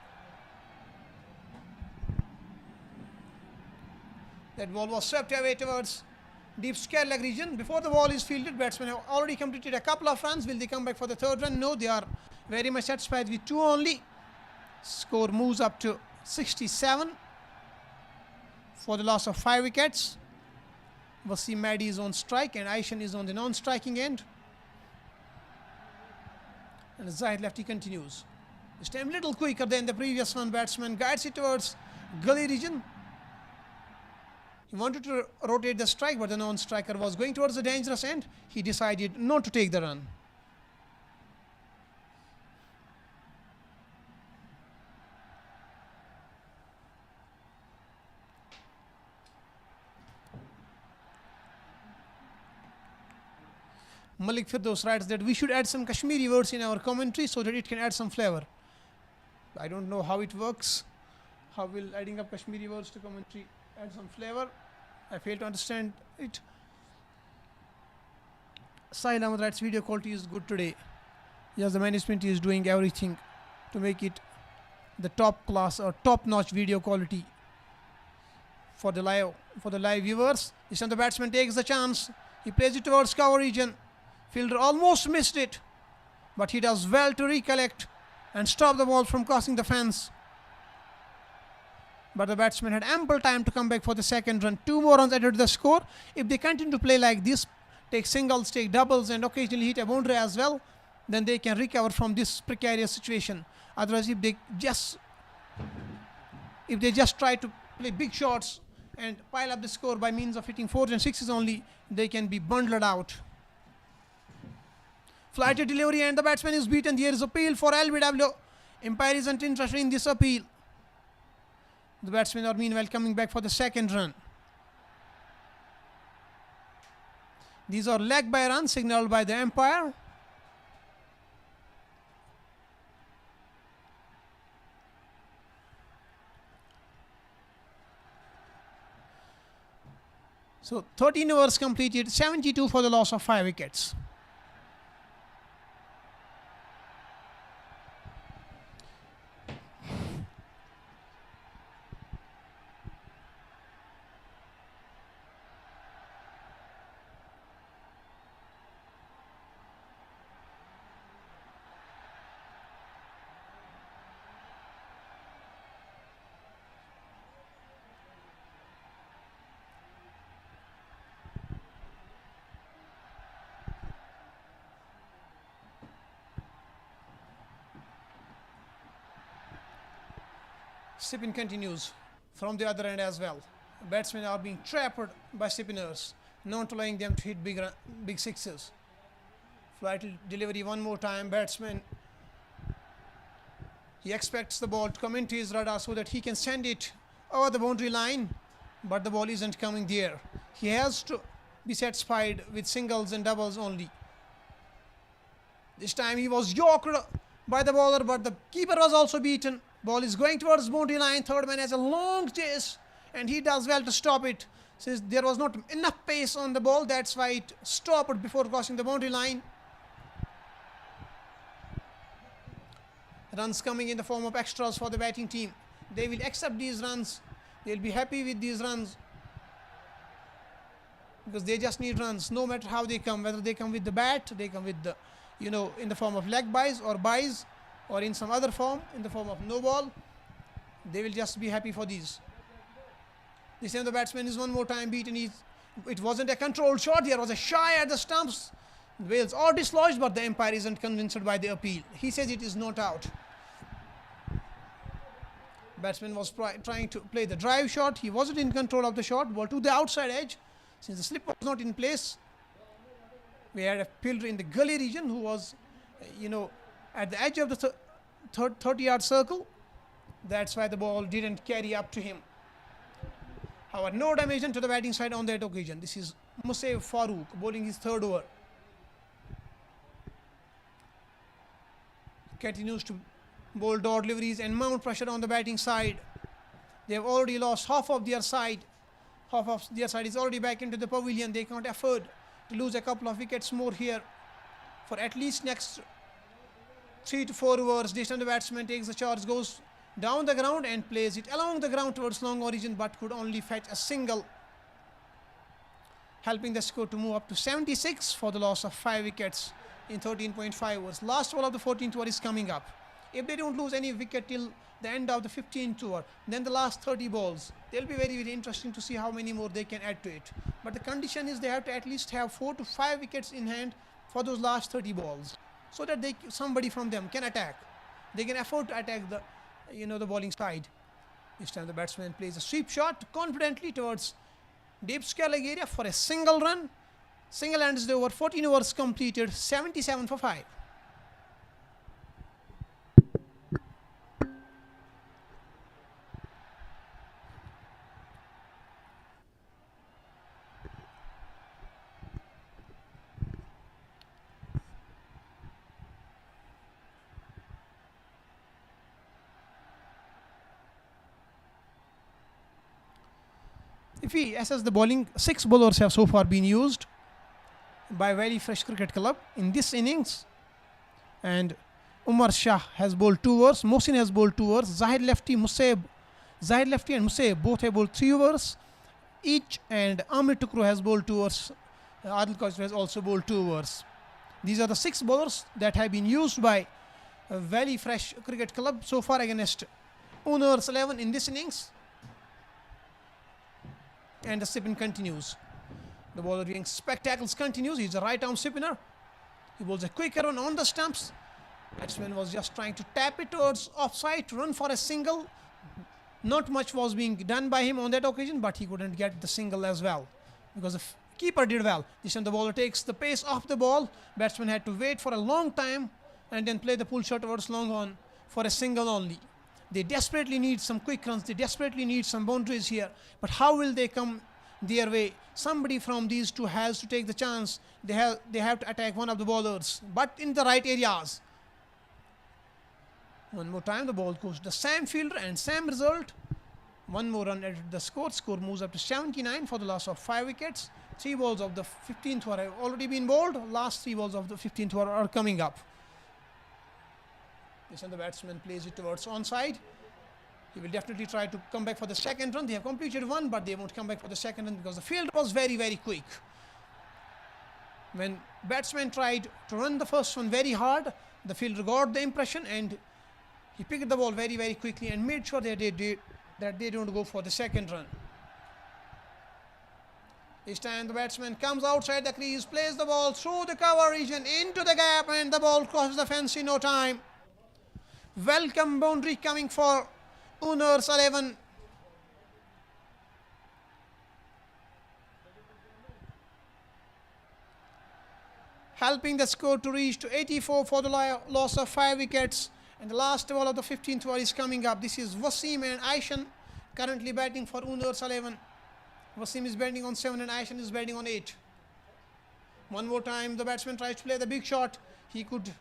That ball was swept away towards deep square leg region. Before the ball is fielded, batsmen have already completed a couple of runs. Will they come back for the 3rd run? No, they are very much satisfied with 2 only. Score moves up to 67 for the loss of 5 wickets. Wasim Madi is on strike and Aishan is on the non-striking end. And Zahid lefty continues. This time little quicker than the previous one. Batsman guides it towards gully region. He wanted to rotate the strike, but the non-striker was going towards the dangerous end. He decided not to take the run. Malik Firdaus writes that we should add some Kashmiri words in our commentary so that it can add some flavor. I don't know how it works. How will adding up Kashmiri words to commentary add some flavor? I fail to understand it. Sahil Ahmed writes video quality is good today. Yes, the management is doing everything to make it the top class or top notch video quality for the live viewers. This time the batsman takes the chance. He plays it towards cover region. Fielder almost missed it, but he does well to recollect and stop the ball from crossing the fence. But the batsman had ample time to come back for the 2nd run. 2 more runs added to the score. If they continue to play like this, take singles, take doubles and occasionally hit a boundary as well, then they can recover from this precarious situation. Otherwise, if they just try to play big shots and pile up the score by means of hitting 4s and 6s only, they can be bundled out. Flighted delivery and the batsman is beaten. There is appeal for LBW. Umpire isn't interested in this appeal. The batsmen are meanwhile coming back for the 2nd run. These are leg by runs signalled by the umpire. So 13 overs completed, 72 for the loss of 5 wickets. Spin continues from the other end as well. Batsmen are being trapped by spinners, not allowing them to hit big 6s. Flighted delivery one more time. Batsman, he expects the ball to come into his radar so that he can send it over the boundary line, but the ball isn't coming there. He has to be satisfied with singles and doubles only. This time he was yoked by the bowler, but the keeper was also beaten. Ball is going towards boundary line. Third man has a long chase, and he does well to stop it. Since there was not enough pace on the ball, that's why it stopped before crossing the boundary line. Runs coming in the form of extras for the batting team. They will accept these runs. They'll be happy with these runs because they just need runs, no matter how they come. Whether they come with the bat, they come with the, in the form of leg byes, or in some other form, in the form of no ball. They will just be happy for these. This time the batsman is one more time beaten. It wasn't a controlled shot. There was a shy at the stumps. Wales are dislodged, but the umpire isn't convinced by the appeal. He says it is not out. Batsman was trying to play the drive shot. He wasn't in control of the shot. Ball to the outside edge. Since the slip was not in place, we had a fielder in the gully region who was, at the edge of the 30-yard circle. That's why the ball didn't carry up to him. However, no damage done to the batting side on that occasion. This is Musayb Farooq bowling his third over. Continues to bowl dot deliveries and mount pressure on the batting side. They have already lost half of their side. Half of their side is already back into the pavilion. They can't afford to lose a couple of wickets more here for at least next 3 to 4 overs. This time the batsman takes the charge, goes down the ground and plays it along the ground towards long origin, but could only fetch a single, helping the score to move up to 76 for the loss of 5 wickets in 13.5 overs. Last ball of the 14th over is coming up. If they don't lose any wicket till the end of the 15th over, then the last 30 balls, they'll be very, very interesting to see how many more they can add to it. But the condition is they have to at least have 4 to 5 wickets in hand for those last 30 balls, so that somebody from them can attack. They can afford to attack the bowling side. This time the batsman plays a sweep shot confidently towards deep scaling area for a single run. Single ends the over. 14 overs completed, 77 for 5. If we assess the bowling, 6 bowlers have so far been used by Valley Fresh Cricket Club in this innings, and Umar Shah has bowled 2 overs, Mohsin has bowled 2 overs, Zahid Lefty and Musayb both have bowled 3 overs each, and Amir Tukru has bowled 2 overs. Adil Kaushal has also bowled 2 overs. These are the 6 bowlers that have been used by Valley Fresh Cricket Club so far against Unners 11 in this innings. And the spin continues. The bowler doing spectacles continues. He's a right arm spinner. He bowls a quick run on the stumps. Batsman was just trying to tap it towards offside to run for a single. Not much was being done by him on that occasion, but he couldn't get the single as well because the keeper did well. This time the bowler takes the pace off the ball. Batsman had to wait for a long time and then play the pull shot towards long on for a single only. They desperately need some quick runs. They desperately need some boundaries here. But how will they come their way? Somebody from these two has to take the chance. They have to attack one of the bowlers, but in the right areas. One more time, the ball goes to the same fielder and same result. One more run added to the score. Score moves up to 79 for the loss of 5 wickets. 3 balls of the 15th over have already been bowled. Last 3 balls of the 15th over are coming up. This time the batsman plays it towards onside. He will definitely try to come back for the second run. They have completed 1, but they won't come back for the second run because the field was very, very quick. When batsman tried to run the first one very hard, the fielder got the impression and he picked the ball very, very quickly and made sure that they don't go for the second run. This time the batsman comes outside the crease, plays the ball through the cover region into the gap, and the ball crosses the fence in no time. Welcome boundary coming for Unners 11. Helping the score to reach to 84 for the loss of 5 wickets. And the last ball of the 15th over is coming up. This is Wasim and Aishan currently batting for Unners 11. Wasim is batting on 7 and Aishan is batting on 8. One more time the batsman tries to play the big shot. He could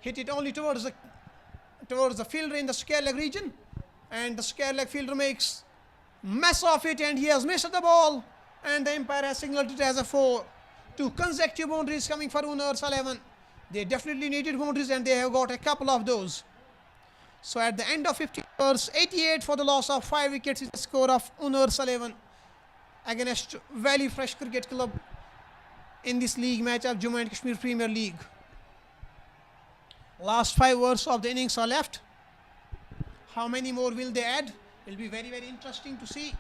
hit it only towards the fielder in the square leg region, and the square leg fielder makes mess of it, and he has missed the ball, and the umpire has signaled it as a 4. 2 consecutive boundaries coming for Unars 11. They definitely needed boundaries, and they have got a couple of those. So at the end of 50 overs, 88 for the loss of 5 wickets is the score of Unars 11 against Valley Fresh Cricket Club in this league match of Jammu and Kashmir Premier League. Last 5 overs of the innings are left. How many more will they add? It will be very, very interesting to see.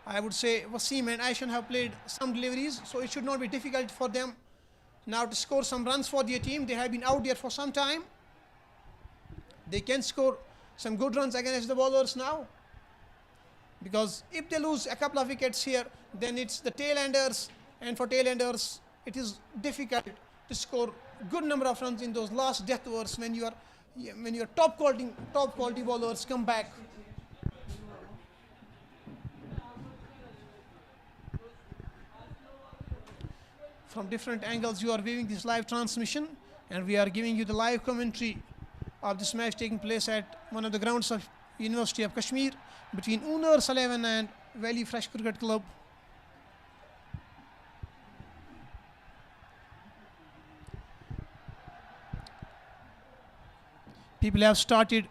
I would say Wasim and Aishan have played some deliveries, so it should not be difficult for them now to score some runs for their team. They have been out there for some time. They can score some good runs against the bowlers now, because if they lose a couple of wickets here, then it's the tail-enders, and for tail-enders it is difficult to score good number of runs in those last death overs when your top quality bowlers come back. From different angles you are viewing this live transmission, and we are giving you the live commentary of this match taking place at one of the grounds of University of Kashmir between Unars 11 and Valley Fresh Cricket Club. People have started